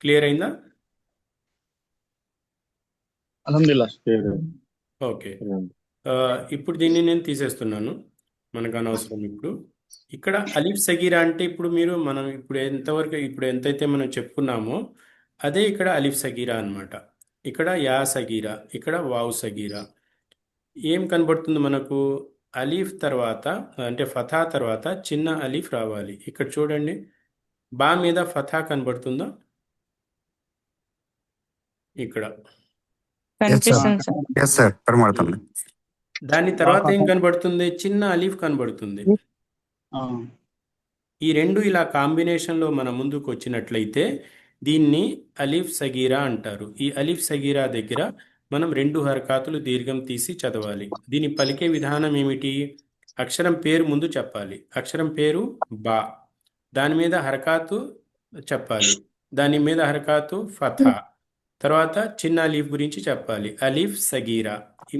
క్లియర్ అయిందా? అల్హమ్దులిల్లాహ్. ఓకే. ఇప్పుడు దీన్ని నేను తీసేస్తున్నాను, మనకు అనవసరం. ఇప్పుడు ఇక్కడ అలిఫ్ సగీరా అంటే మనం ఇప్పుడు ఎంతైతే మనం చెప్పుకున్నామో అదే ఇక్కడ అలిఫ్ సగీరా అన్నమాట. ఇక్కడ యా సగీరా, ఇక్కడ వావ్ సగీరా. ఏం కనబడుతుంది మనకు? అలీఫ్ తర్వాత అంటే ఫథా తర్వాత చిన్న అలీఫ్ రావాలి. ఇక్కడ చూడండి, బా మీద ఫథా కనబడుతుందా? ఇక్కడ కనిపిస్తుంది సార్. ఎస్ సార్, కనబడుతుంది. దాని తర్వాత ఏం కనబడుతుంది? చిన్న అలీఫ్ కనబడుతుంది. ఈ 2 ఇలా కాంబినేషన్లో మన ముందుకు వచ్చినట్లయితే దీన్ని అలీఫ్ సగీరా అంటారు. ఈ అలీఫ్ సగీరా దగ్గర మనం 2 హర్కాతులు దీర్ఘం తీసి చదవాలి. దీని పలికే విధానం ఏమిటి? అక్షరం పేరు ముందు చెప్పాలి. అక్షరం పేరు బా, దాని మీద హరకాతు చెప్పాలి, దాని మీద హరకాతు ఫథా, తర్వాత చిన్న అలీఫ్ గురించి చెప్పాలి, అలీఫ్ సగీరా. ఈ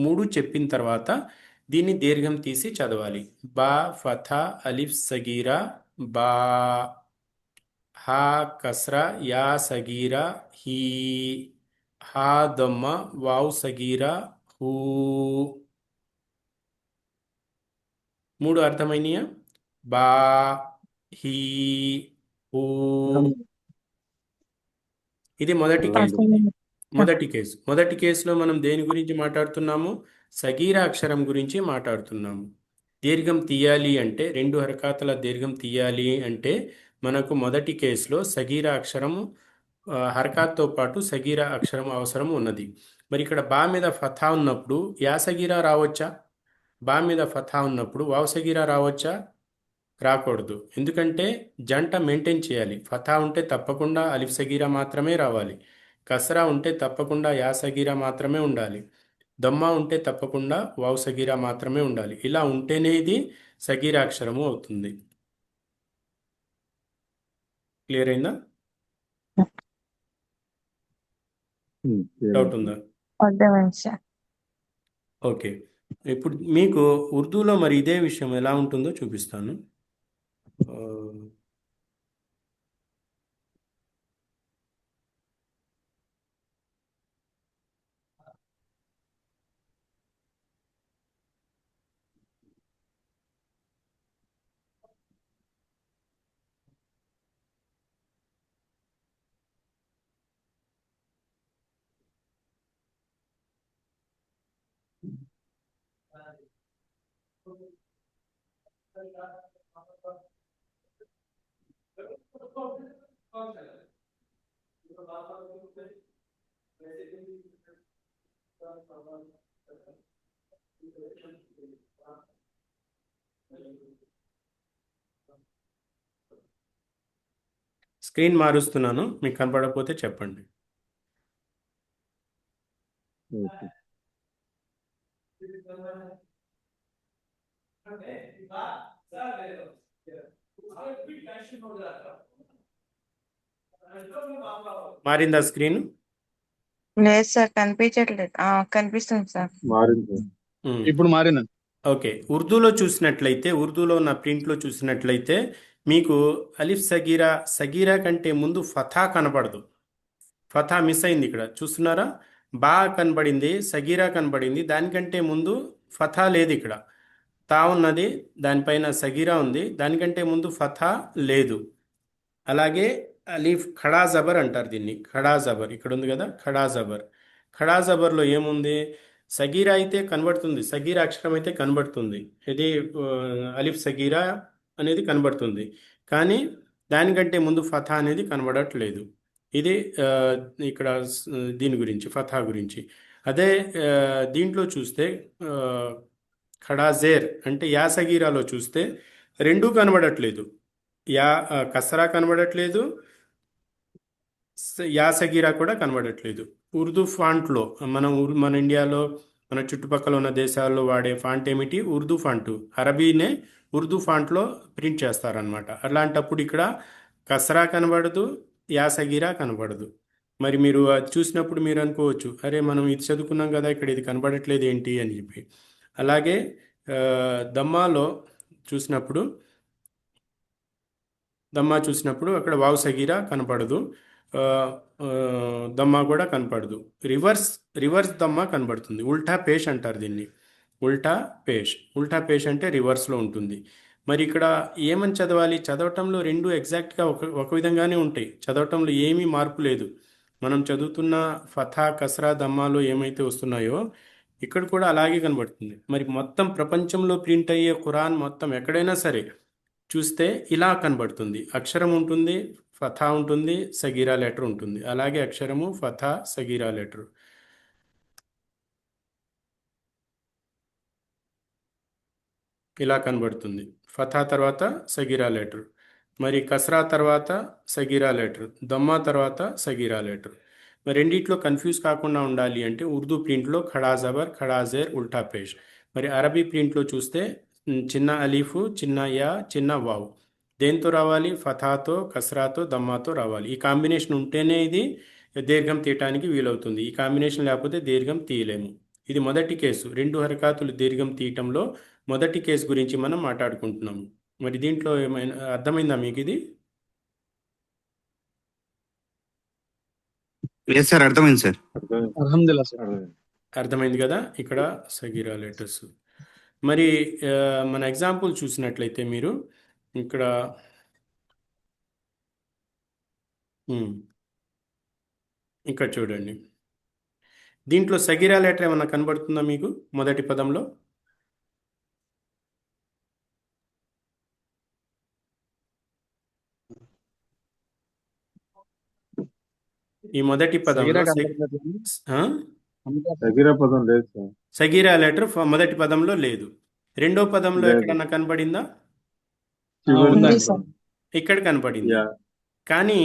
మూడు చెప్పిన తర్వాత దీన్ని దీర్ఘం తీసి చదవాలి. బా ఫథా అలీఫ్ సగీరా బా, హా కస్రా యా సగీరా హీ, హా దమ్మ వావ్ సగీరా హూ. 3 అర్థమైనయా? బా, హీ, హూ. ఇది మొదటి కేసు. మొదటి కేసులో మనం దేని గురించి మాట్లాడుతున్నాము? సగీరా అక్షరం గురించి మాట్లాడుతున్నాము. దీర్ఘం తీయాలి అంటే, రెండు హరకాతుల దీర్ఘం తీయాలి అంటే మనకు మొదటి కేసులో సగీరా అక్షరము హరకాత్తో పాటు సగీరా అక్షరం అవసరం ఉన్నది. మరి ఇక్కడ బా మీద ఫథా ఉన్నప్పుడు యా సగీరా రావచ్చా? బా మీద ఫథా ఉన్నప్పుడు వావ్ సగీరా రావచ్చా? రాకూడదు. ఎందుకంటే జంట మెయింటైన్ చేయాలి. ఫథా ఉంటే తప్పకుండా అలిఫ్ సగీరా మాత్రమే రావాలి. కసరా ఉంటే తప్పకుండా యా సగీరా మాత్రమే ఉండాలి. దమ్మా ఉంటే తప్పకుండా వావ్ సగీరా మాత్రమే ఉండాలి. ఇలా ఉంటేనే ఇది సగీరా అక్షరము అవుతుంది. క్లియర్ అయిందా? డౌట్ ఉందా? అర్థమైంది సార్. ఓకే. ఇప్పుడు మీకు ఉర్దూలో మరి ఇదే విషయం ఎలా ఉంటుందో చూపిస్తాను. ఆ, స్క్రీన్ మారుస్తున్నాను, మీకు కనపడకపోతే చెప్పండి. ఓకే. మారిందా స్క్రీన్? లేదు సార్, కనిపించట్లేదు. కనిపిస్తుంది సార్. మారింది. ఇప్పుడు మారిందండి. ఓకే. ఉర్దూలో చూసినట్లయితే, ఉర్దూలో ఉన్న ప్రింట్లో చూసినట్లయితే మీకు అలిఫ్ సగీరా, సగీరా కంటే ముందు ఫథా కనపడదు. ఫథా మిస్ అయింది. ఇక్కడ చూస్తున్నారా? బా కనబడింది, సగీరా కనబడింది, దానికంటే ముందు ఫథా లేదు. ఇక్కడ తా ఉన్నది, దానిపైన సగీరా ఉంది, దానికంటే ముందు ఫథా లేదు. అలాగే అలీఫ్ ఖడా జబర్ అంటారు దీన్ని. ఖడా జబర్ ఇక్కడ ఉంది కదా, ఖడా జబర్. ఖడా జబర్లో ఏముంది? సగీరా అయితే కనబడుతుంది, సగీరా అక్షరం అయితే కనబడుతుంది. ఇది అలిఫ్ సగీరా అనేది కనబడుతుంది, కానీ దానికంటే ముందు ఫథా అనేది కనబడట్లేదు. ఇది ఇక్కడ దీని గురించి, ఫథా గురించి. అదే దీంట్లో చూస్తే ఖడాజేర్ అంటే యా సగీరాలో చూస్తే రెండూ కనబడట్లేదు. యా కసరా కనబడట్లేదు, యా సగీరా కూడా కనబడట్లేదు. ఉర్దూ ఫాంట్లో మన ఇండియాలో, మన చుట్టుపక్కల ఉన్న దేశాల్లో వాడే ఫాంట్ ఏమిటి? ఉర్దూ ఫాంటు. అరబీనే ఉర్దూ ఫాంట్లో ప్రింట్ చేస్తారనమాట. అలాంటప్పుడు ఇక్కడ కసరా కనబడదు, యా సగీరా కనబడదు. మరి మీరు అది చూసినప్పుడు మీరు అనుకోవచ్చు, అరే మనం ఇది చదువుకున్నాం కదా, ఇక్కడ ఇది కనబడట్లేదు ఏంటి అని చెప్పి. అలాగే దమ్మాలో చూసినప్పుడు, దమ్మా చూసినప్పుడు అక్కడ వావ్ సగీరా కనపడదు, ఆ, ఆ, దమ్మా కూడా కనపడదు. రివర్స్ దమ్మా కనబడుతుంది. ఉల్టా పేష్ అంటారు దీన్ని. ఉల్టా పేష్. ఉల్టా పేష్ అంటే రివర్స్లో ఉంటుంది. మరి ఇక్కడ ఏమని చదవాలి? చదవటంలో రెండు ఎగ్జాక్ట్గా ఒక విధంగానే ఉంటాయి. చదవటంలో ఏమీ మార్పు లేదు. మనం చదువుతున్న ఫథా, కసరా, దమ్మాలో ఏమైతే వస్తున్నాయో ఇక్కడ కూడా అలాగే కనబడుతుంది. మరి మొత్తం ప్రపంచంలో ప్రింట్ అయ్యే ఖురాన్ మొత్తం ఎక్కడైనా సరే చూస్తే ఇలా కనబడుతుంది. అక్షరం ఉంటుంది, ఫథా ఉంటుంది, సగీరా లెటర్ ఉంటుంది. అలాగే అక్షరము, ఫథా, సగీరా లెటర్ ఇలా కనబడుతుంది. ఫథా తర్వాత సగీరా లెటర్, మరి కసరా తర్వాత సగీరా లెటర్, దమ్మా తర్వాత సగీరా లెటర్. మరి రెండిట్లో కన్ఫ్యూజ్ కాకుండా ఉండాలి అంటే ఉర్దూ ప్రింట్లో ఖడా జబర్, ఖడా జేర్, ఉల్టా పేష్. మరి అరబీ ప్రింట్లో చూస్తే చిన్న అలీఫు, చిన్న యా, చిన్న వావ్. దేంతో రావాలి? ఫథాతో, కసరాతో, దమ్మాతో రావాలి. ఈ కాంబినేషన్ ఉంటేనే ఇది దీర్ఘం తీయటానికి వీలవుతుంది. ఈ కాంబినేషన్ లేకపోతే దీర్ఘం తీయలేము. ఇది మొదటి కేసు. రెండు హరకాతులు దీర్ఘం తీయటంలో మొదటి కేసు గురించి మనం మాట్లాడుకుంటున్నాము. మరి దీంట్లో ఏమైనా అర్థమైందా మీకు ఇది? లేదు సార్, అర్థమైంది సార్. అర్థమైంది. అల్హమ్దుల్లా సార్. అర్థమైంది. అర్థమైంది కదా? ఇక్కడ సగీరా లెటర్స్. మరి మన ఎగ్జాంపుల్ చూసినట్లయితే మీరు ఇక్కడ ఇక్కడ చూడండి. దీంట్లో సగిరా లెటర్ ఏమన్నా కనబడుతుందా మీకు మొదటి పదంలో? ఈ మొదటి సగిరా పదంలో కనపడలేదు. ఆ? సగిరా పదం లేదు సార్. సగిరా లెటర్ మొదటి పదంలో లేదు. రెండో పదంలో లేదు. ఎక్కడన్నా కనబడిందా? చివరి ఉందండి. ఉంది సార్. ఇక్కడ కనపడింది. యా కానీ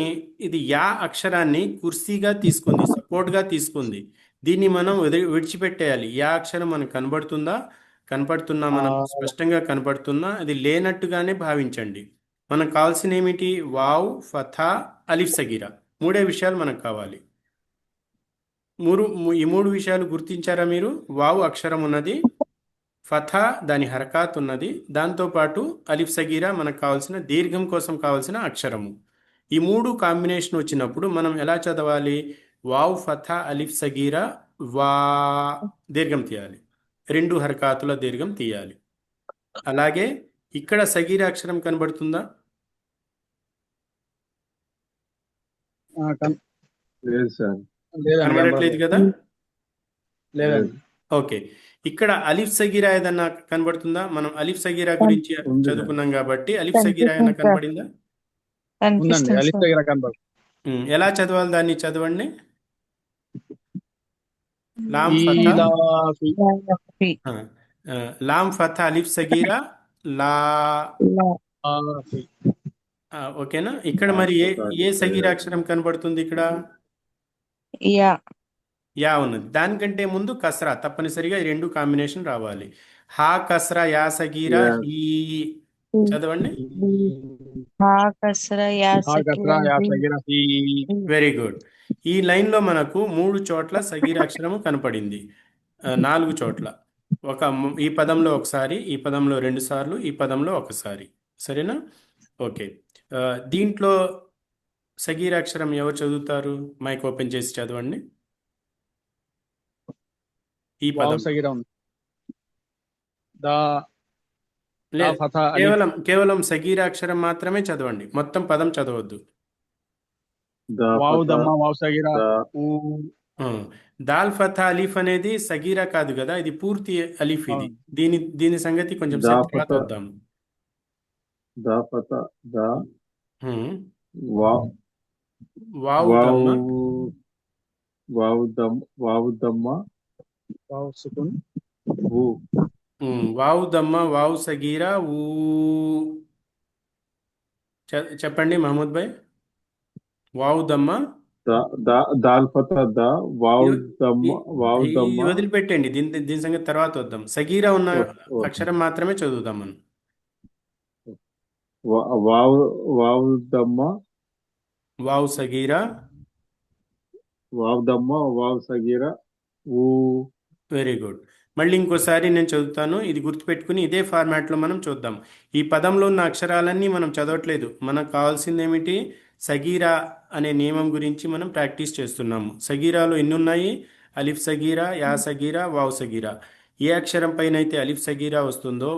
ఇది యా అక్షరాన్ని కుర్సీగా తీసుకుంది, సపోర్ట్గా తీసుకుంది. దీన్ని మనం విడిచిపెట్టేయాలి. యా అక్షరం మనకు కనపడుతున్నా, మనకు స్పష్టంగా కనపడుతున్నా, అది లేనట్టుగానే భావించండి. మనకు కావాల్సిన ఏమిటి? వావ్, ఫథా, అలిఫ్ సగీరా. మూడే విషయాలు మనకు కావాలి. ఈ మూడు విషయాలు గుర్తించారా మీరు? వావ్ అక్షరం ఉన్నది, ఫథా దాని హరకాత్ ఉన్నది, దాంతోపాటు అలిఫ్ సగీరా మనకు కావాల్సిన దీర్ఘం కోసం కావాల్సిన అక్షరము. ఈ మూడు కాంబినేషన్ వచ్చినప్పుడు మనం ఎలా చదవాలి? వావ్ ఫథా అలిఫ్ సగీరా వా దీర్ఘం తీయాలి, రెండు హరకాతుల దీర్ఘం తీయాలి. అలాగే ఇక్కడ సగీరా అక్షరం కనబడుతుందా? లేదు సార్. కనబడట్లేదు కదా? లేదండి. ఓకే. ఇక్కడ అలిఫ్ సగీరా ఏదన్నా కనబడుతుందా? మనం అలిఫ్ సగీరా గురించి ఉంది. చదువుకున్నాం కాబట్టి అలిఫ్ సగీరా ఏదన్నా కనబడిందా? ఉందండి. కనిపిస్తుంది అలిఫ్ సార్. దగ్గర కనపడదు. ఎలా చదవాలి దాన్ని? చదవండి. లామ్ ఈ ఫథా లా ఫి, ఆ, లామ్ ఫథా అలిఫ్ సగీరా లా. లా, ఫి. ఓకేనా? ఇక్కడ మరి ఏ సగీరా అక్షరం కనబడుతుంది? ఇక్కడ యా, యా ఉన్నది. దానికంటే ముందు కస్రా, తప్పనిసరిగా ఈ రెండు కాంబినేషన్ రావాలి. హా కస్రా యా సగీరా యా. హీ. చదవండి. హా కసరా యా ఆ కసరా యా సకీరా సగిరా హి. Very good. ఈ లైన్లో మనకు 3 చోట్ల సగీర అక్షరము కనపడింది. 4 చోట్ల. ఈ పదంలో ఒకసారి, ఈ పదంలో 2 సార్లు, ఈ పదంలో ఒకసారి. సరేనా? ఓకే. దీంట్లో సగీర అక్షరం ఎవరు చదువుతారు? మైక్ ఓపెన్ చేసి చదవండి. ఈ వావ్ పదం సగిరా ఉంది. దా దా లేదు, ఫథా అలిఫ్. కేవలం సగీర అక్షరం మాత్రమే చదవండి, మొత్తం పదం చదవద్దు. దా వావ్ ఫథా దమ్మ వావ్ సగిరా దా. ఊ. దాల్ ఫథా అలీఫ్ అనేది సగీరా కాదు కదా, ఇది పూర్తి అలీఫ్. ఇది అవును. దీని సంగతి కొంచెం దా సేపు తర్వాత ఫథా వద్దాం. దా ఫథా దా హ్మ్. వావ్ వావ్ వావ్ దమ్మ, వావ్ దమ్మ వావ్ సుకున్. ఊ. వావ్ దమ్మ వావ్ సగీరా ఊ. చెప్పండి మహమ్మద్ భాయ్. వావ్ దమ్మ, దాల్ ఫథా దా వావ్ ఇది దమ్మ వావ్ దమ్మ. వదిలిపెట్టండి, దీని సంగతి తర్వాత వద్దాం. సగీరా ఉన్న ఓకే. అక్షరం మాత్రమే చదువుదాం మనం. వావ్ వావ్ దమ్మ వావ్ సగీరా. వావ్ దమ్మ వావ్ సగీరా ఊ. Very good. మళ్ళీ ఇంకోసారి నేను చదువుతాను, ఇది గుర్తుపెట్టుకుని ఇదే ఫార్మాట్లో మనం చూద్దాం. ఈ పదంలో ఉన్న అక్షరాలన్నీ మనం చదవట్లేదు, మనకు కావాల్సింది ఏమిటి? సగీరా అనే నియమం గురించి మనం ప్రాక్టీస్ చేస్తున్నాము. సగీరాలో ఎన్ని ఉన్నాయి? అలిఫ్ సగీరా, యా సగీరా, వావ్ సగీరా. ఏ అక్షరం పైన అయితే అలిఫ్ సగీరా వస్తుందో,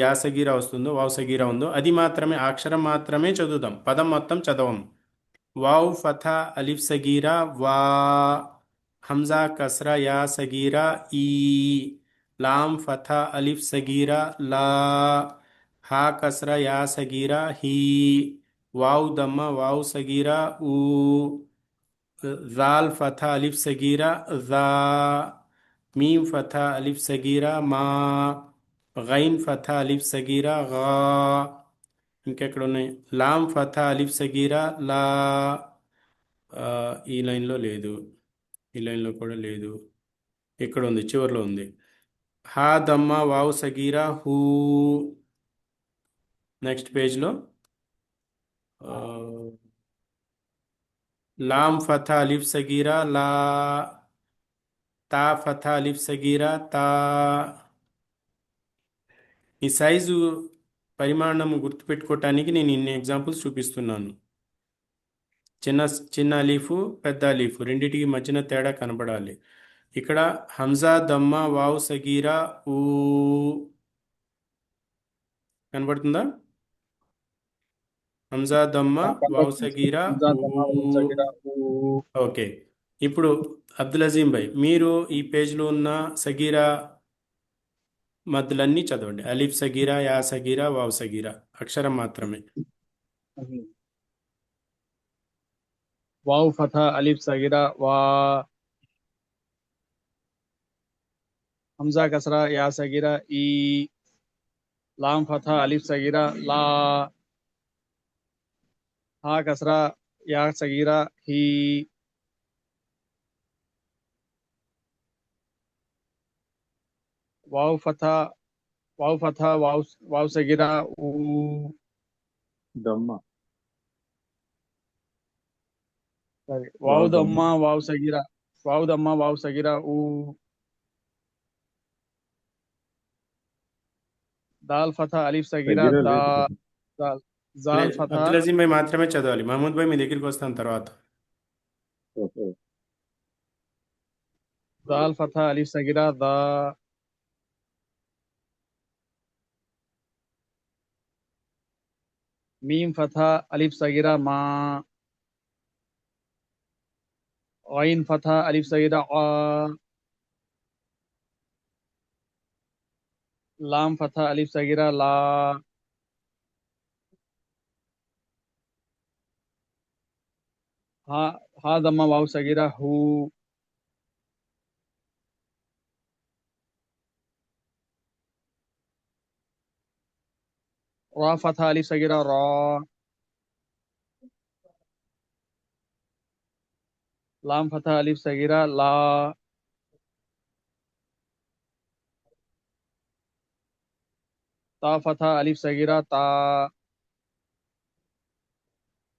యా సగీరా వస్తుందో, వావ్ సగీరా ఉందో అది మాత్రమే, ఆ అక్షరం మాత్రమే చదువుదాం, పదం మొత్తం చదవం. వావ్ ఫథా అలిఫ్ సగీరా వా, హంజా కస్రా యా సగీరా ఈ, లామ్ ఫథా అలిఫ్ సగీరా లా, హా కస్రా యా సగీరా హీ, వావ్ దమ్మ వావ్ సగీరా ఊ, జాల్ ఫథా అలిఫ్ సగీరా జా, మీమ్ ఫథా అలిఫ్ సగీరా మా, గైన్ ఫథా అలిఫ్ సగీరా గా. ఇంకెక్కడ ఉన్నాయి? లామ్ ఫథా అలిఫ్ సగీరా లా. ఈ లైన్లో లేదు, ఈ లైన్లో కూడా లేదు. ఇక్కడ ఉంది, చివరిలో ఉంది. హా దమ్మ వావ్ సగీరా హూ. నెక్స్ట్ పేజ్లో లామ్ ఫథా అలిఫ్ సగీరా లా, తా ఫథా అలిఫ్ సగీరా తా. ఈ సైజు పరిమాణం గుర్తుపెట్టుకోవటానికి నేను ఇన్ని ఎగ్జాంపుల్స్ చూపిస్తున్నాను. చిన్న చిన్న అలీఫు, పెద్ద అలీఫు రెండిటికి మధ్యన తేడా కనబడాలి. ఇక్కడ హంజా దమ్మ వావ్ సగీరా ఊ కనబడుతుందా? హంజా దమ్మ వావ్ సగీరా హంజా దమ్మ వావ్ ఊ. సగిరా ఊ. ఓకే. ఇప్పుడు అబ్దుల్ అజీం భాయ్, మీరు ఈ పేజ్లో ఉన్న సగీరా మద్దులన్నీ చదవండి. అలిఫ్ సగీరా, యా సగీరా, వావ్ సగీరా, అక్షరం మాత్రమే. వావ్ ఫథా అలిఫ్ సగీరా వా, హంజా కసరా యా సగీరా ఈ, లాం ఫథా అలిఫ్ సగీరా లా, హా కసరా యా సగీరా హీ, వావ్ ఫథా వావ్ సగీరా ఊ, దమ్మ సారీ వావ్ వావ్ దమ్మ దమ్మ వావ్ సగీరా ఊ, దాల్ ఫథా అలిఫ్ సగీరా సగీరా దా, లేదు కదా. దాల్ జాల్ ఫథా, అబ్దుల్ అజీం భాయ్ మాత్రమే చదవాలి. మహమూద్ భాయ్ మీ దగ్గరికి వస్తాను తర్వాత. ఓకే. దాల్ ఫథా అలిఫ్ సగీరా దా, మీమ్ ఫథా అలిఫ్ సగీరా మా, غين فتحة ألف سيدة ع، لام فتحة ألف سيدة لا، ها ها ضمة واو سيدة هو، را فتحة ألف سيدة را، لام فتحة ألف سيدة لا، تا فتحة ألف سيدة تا،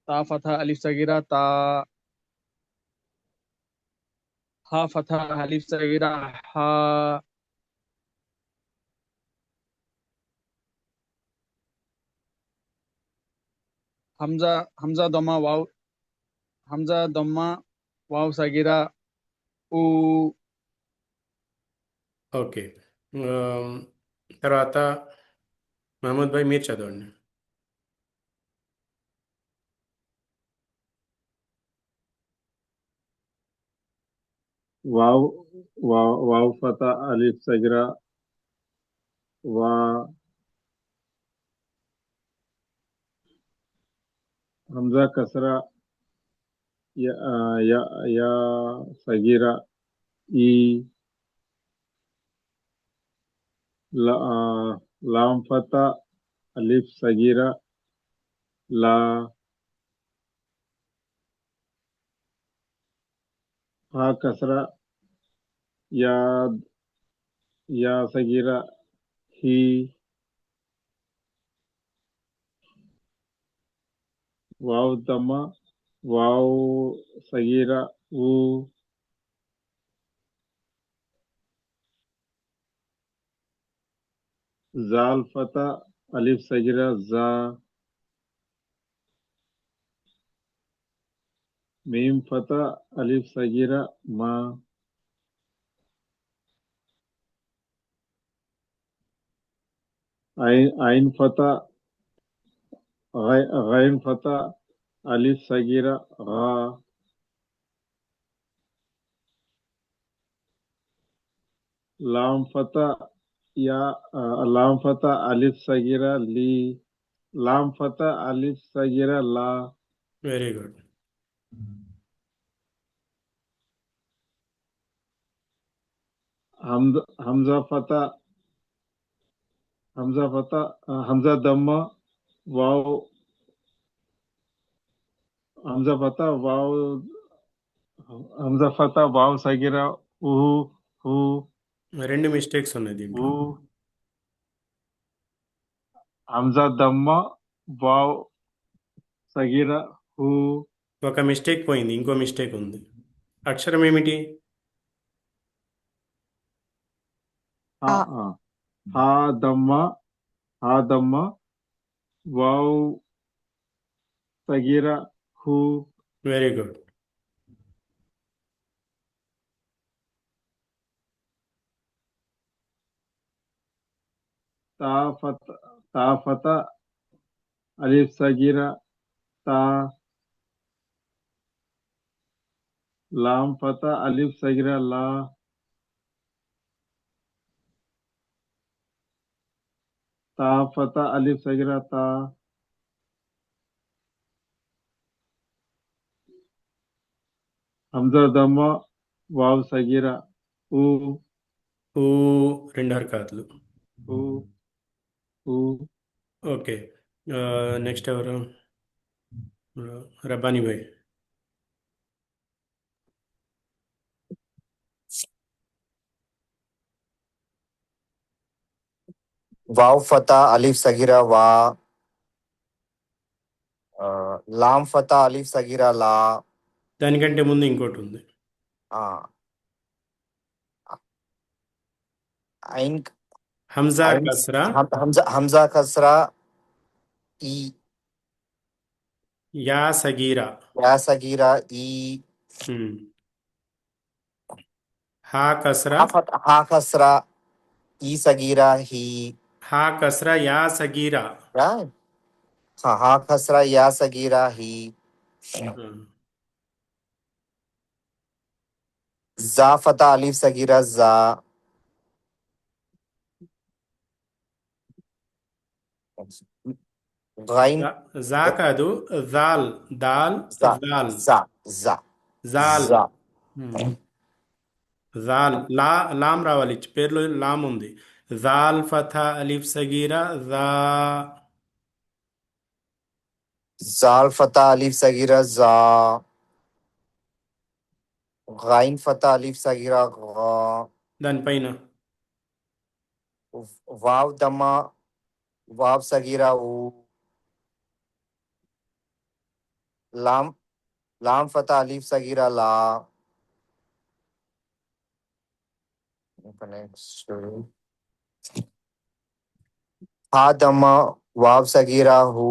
تا فتحة ألف سيدة تا، ها فتحة ألف سيدة ها، همزة ضمة واو، همزة ضمة واو سيدة او، ఓకే. తర్వాత మహమూద్ భాయ్ మీరు చదవండి. వావ్ వావ్ ఫతా అలిఫ్ సగీరా వా, హంజా కసరా యా యా యా సగీరా ఈ, లాం ఫతా అలిఫ్ సగీరా లా, హా కసరా యా యా సగీరా హీ, వావ్ దమ్మ వావ్ సగీరా ఊ, జాల్ ఫతా అలిఫ్ సగీరా జా, మీమ్ ఫతా అలిఫ్ సగీరా మా, ఐన్ ఫతా غين فتى ألف صغيرة غا، لام فتى يا لام فتى ألف صغيرة لي، لام فتى ألف صغيرة لا، వెరీ గుడ్. همزة فتى همزة ضمة واو، همزة فتى واو، همزة فتى واو صغيرة ఊహు హూ, రెండు మిస్టేక్స్ ఉన్నాయి దీంట్లో. ఊ, همزة ضمة واو صغيرة హూ, ఒక మిస్టేక్ పోయింది, ఇంకో మిస్టేక్ ఉంది. అక్షరం ఏమిటి? హా హా దమ్మ వావ్ సగీరా హూ, వెరీ గుడ్. తా ఫత అలిఫ్ సగీరా తా, लाम फता अलिफ सगीरा ला। ता फता अलिफ सगीरा ता। हमजा दम्मा वाव सगीरा ऊ। ఊ రెండు హర్కాతులు. ऊ ऊ ఓకే. నెక్స్ట్ ఎవరు? రబ్బానీ భాయ్. वाव फता अलिफ सगीरा वा। लाम फता अलिफ सगीरा ला। దానికంటే ముందు ఇంకోటి ఉంది. आ, आइन హంజా आइन కస్రా हमजा हमजा कसरा ई। యా సగీరా. या सगीरा ई। హ్మ్. హా కస్రా हा कसरा ई सगीरा ही। హా కస్రా యా సగీరా. या हा कसरा या सगीरा ही। హ్మ్. जा फता अलिफ सगीरा जा। गाइन జా కాదు, జాల్. దాల్ जा జాల్. जा जा జాల్. जा హ్మ్. జాల్. లాం రావాలి, పేర్లో లాం ఉంది. జాల్ ఫథా అలిఫ్ సగీరా జా. जाल फता अलिफ सगीरा जा। गाइन फता अलिफ सगीरा गा। దానిపైన वाव दमा वाव सगीरा ऊ। लाम लाम फता अलिफ सगीरा ला। Next. हा दमा वाव सगीरा हु।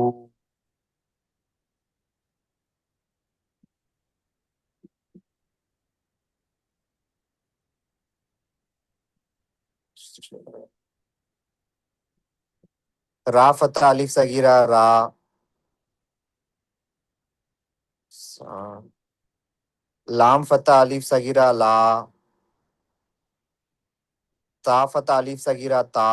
रा फता अलिफ सगीरा रा। लाम फता अलिफ सगीरा ला। ता फता अलिफ सगीरा ता।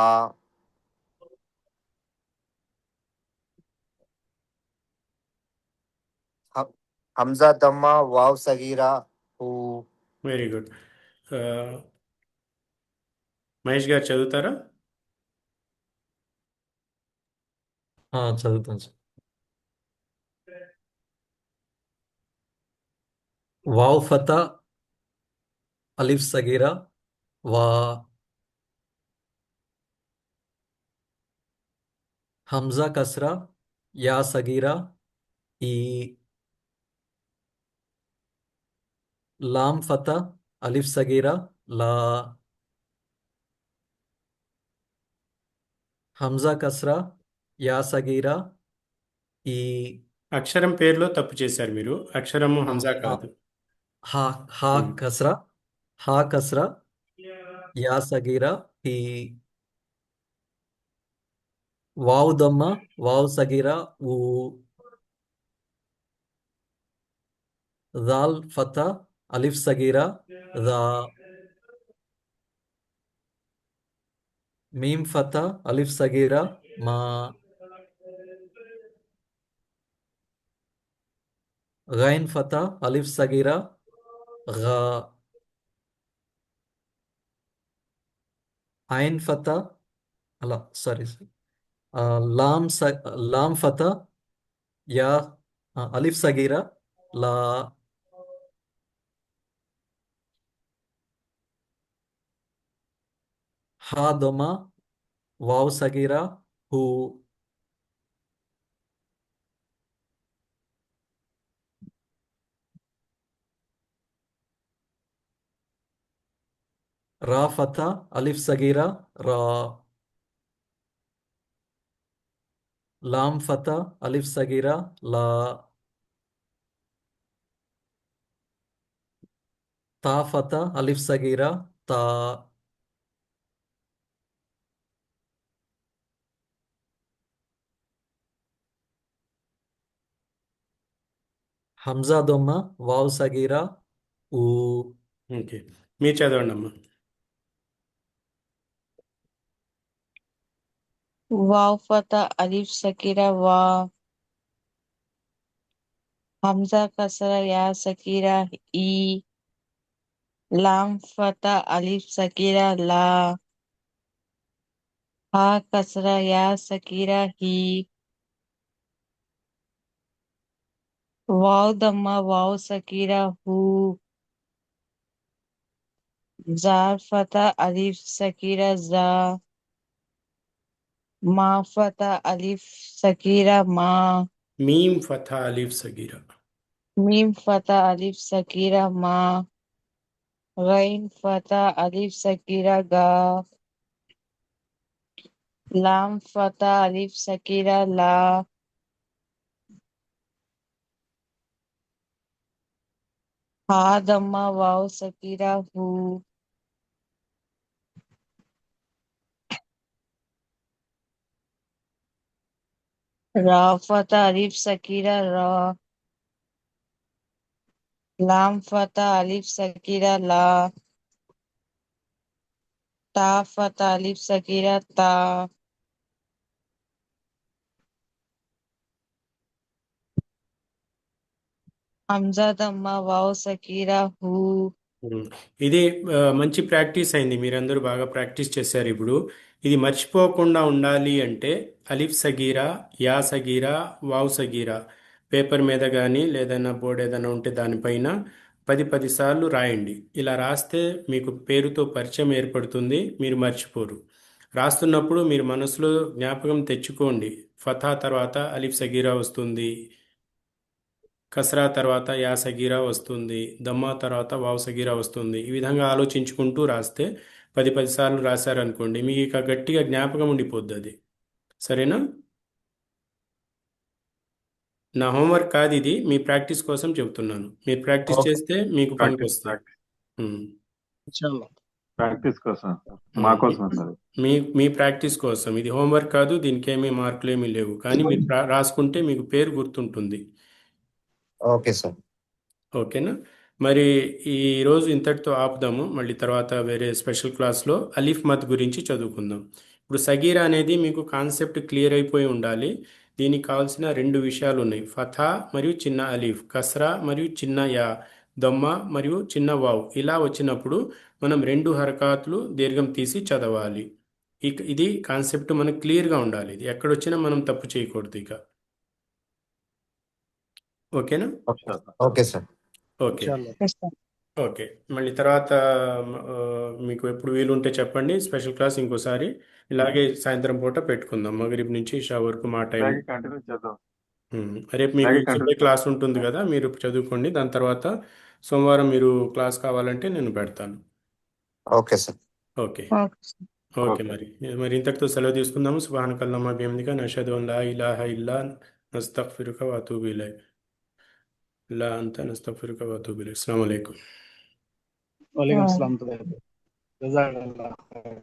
हमजा दम्मा वाव सगीरा हु। Very good. మహేష్ గారు చదువుతారా? చదువుతాను సార్. వావ్ ఫతా అలిఫ్ సగీరా వా. హంజా కస్రా యా సగీరా ఈ. లామ్ ఫతా అలిఫ్ సగీరా లా. హంజా కస్రా యా సగీరా ఈ. అక్షరం పేరులో తప్పు చేశారు మీరు. అక్షరము ఆ, హంజా ఆ, కాదు. హా హా హ్మ్. కస్రా హా కస్రా యా సగీరా ఈ. వావ్ దమ్మ వావ్ సగీరా ఊ. దాల్ ఫతా అలిఫ్ సగీరా దా. మీమ్ ఫతా అలిఫ్ సగీరా మా. గైన్ ఫతా అలిఫ్ సగీరా గా. ఐన్ ఫతా అలా సారీ లామ్ లామ్ ఫతా యా అలిఫ్ సగీరా లా. హా దొమ వావ్ సగీరా హూ. రా ఫతా అలిఫ్ సగీరా రా. లామ్ ఫతా అలిఫ్ సగీరా లా. తా ఫతా అలిఫ్ సగీరా తా. హంజా దొమ్మ వావ్ సగీరా ఊ ఓకే, మీరు చదవండి అమ్మా. వావ్ ఫతా అలిఫ్ సకీరా వా హంజా కసరా యా సకీరా ఈ లాం ఫతా అలిఫ్ సకీరా లా హా కసరా యా సకీరా హీ వావ్ దమ్మా వావ్ సకీరా హూ జార్ ఫతా అలిఫ్ సకీరా జా మా ఫతా అలిఫ్ సకీరా మా మీమ్ ఫథా అలీఫ్ సగీరా. మీమ్ ఫతా అలిఫ్ సకీరా మా గైన్ ఫతా అలిఫ్ సకీరా గా లాం ఫతా అలిఫ్ సకీరా లా హా దమ్మా వావ్ సకీరా హూ రా ఫతా అలిఫ్ సకీరా రా లాం ఫతా అలిఫ్ సకీరా లా తా ఫతా అలిఫ్ సకీరా తా హంజా దమ్మా వావ్ సకీరా హూ ఉమ్. ఇది మంచి ప్రాక్టీస్ అయింది, మీరందరూ బాగా ప్రాక్టీస్ చేశారు. ఇప్పుడు ఇది మర్చిపోకుండా ఉండాలి అంటే అలిఫ్ సగీరా, యా సగీరా, వావ్ సగీరా పేపర్ మీద కానీ లేదన్నా బోర్డు ఏదైనా ఉంటే దానిపైన 10 సార్లు రాయండి. ఇలా రాస్తే మీకు పేరుతో పరిచయం ఏర్పడుతుంది, మీరు మర్చిపోరు. రాస్తున్నప్పుడు మీరు మనసులో జ్ఞాపకం తెచ్చుకోండి. ఫతా తర్వాత అలిఫ్ సగీరా వస్తుంది, కసరా తర్వాత యా సగీరా వస్తుంది, దమ్మా తర్వాత వావ్ సగీరా వస్తుంది. ఈ విధంగా ఆలోచించుకుంటూ రాస్తే 10 సార్లు రాశారనుకోండి, మీకు ఇక గట్టిగా జ్ఞాపకం ఉండిపోద్ది అది. సరేనా? నా హోంవర్క్ కాదు ఇది, మీ ప్రాక్టీస్ కోసం చెబుతున్నాను. మీరు ప్రాక్టీస్ ఓకే చేస్తే మీకు పనికి ప్రాక్టీస్ వస్తాయి. ఉమ్. ఇన్షాల్లా. ప్రాక్టీస్ కోసం మా ఉమ్. కోసం సార్. మీ మీ ప్రాక్టీస్ కోసం ఇది హోంవర్క్ కాదు, దీనికి ఏమీ మార్కులు ఏమీ లేవు, కానీ మీరు రాసుకుంటే మీకు పేరు గుర్తుంటుంది. Okay sir. ఓకేనా? మరి ఈరోజు ఇంతటితో ఆపుదాము. మళ్ళీ తర్వాత వేరే స్పెషల్ క్లాస్లో అలీఫ్ మద్ గురించి చదువుకుందాం. ఇప్పుడు సగీరా అనేది మీకు కాన్సెప్ట్ క్లియర్ అయిపోయి ఉండాలి. దీనికి కావాల్సిన 2 విషయాలు ఉన్నాయి: ఫథా మరియు చిన్న అలీఫ్, కస్రా మరియు చిన్న యా, దమ్మ మరియు చిన్న వావ్. ఇలా వచ్చినప్పుడు మనం 2 హరకాతులు దీర్ఘం తీసి చదవాలి. ఇది కాన్సెప్ట్ మనకు క్లియర్గా ఉండాలి. ఇది ఎక్కడొచ్చినా మనం తప్పు చేయకూడదు ఇక. ఓకేనా? Okay sir. ఓకే. ఇన్షాల్లా. ఓకే, మళ్ళీ తర్వాత ఆ, మీకు ఎప్పుడు వీలుంటే చెప్పండి. స్పెషల్ క్లాస్ ఇంకోసారి ఇలాగే సాయంత్రం పూట పెట్టుకుందాం, మగరిబ్ నుంచి ఇషా వరకు మా టైం. ఇలాగే కంటిన్యూ చేద్దాం. రేపు మీకు ఇలాగే సండే కంటిన్యూ క్లాస్ ఉంటుంది కదా, మీరు చదువుకోండి. దాని తర్వాత సోమవారం మీరు క్లాస్ కావాలంటే నేను పెడతాను. Okay sir. Okay. Okay okay, okay. మరి ఇంతటితో సెలవు తీసుకుందాము. సుబ్హానకల్లాహుమ్మ బిహమ్దిక నషహదు అన్ లా ఇలాహ ఇల్లా నస్తగ్ఫిరుక వ అతూబు ఇలైక్. లా అంత నస్తగ్ఫిరుక వ అతూబు ఇలైక్. అస్సలాము అలైకుం. వాలేకుం అస్సలాం. జజాకల్లాహ్ ఖైర్.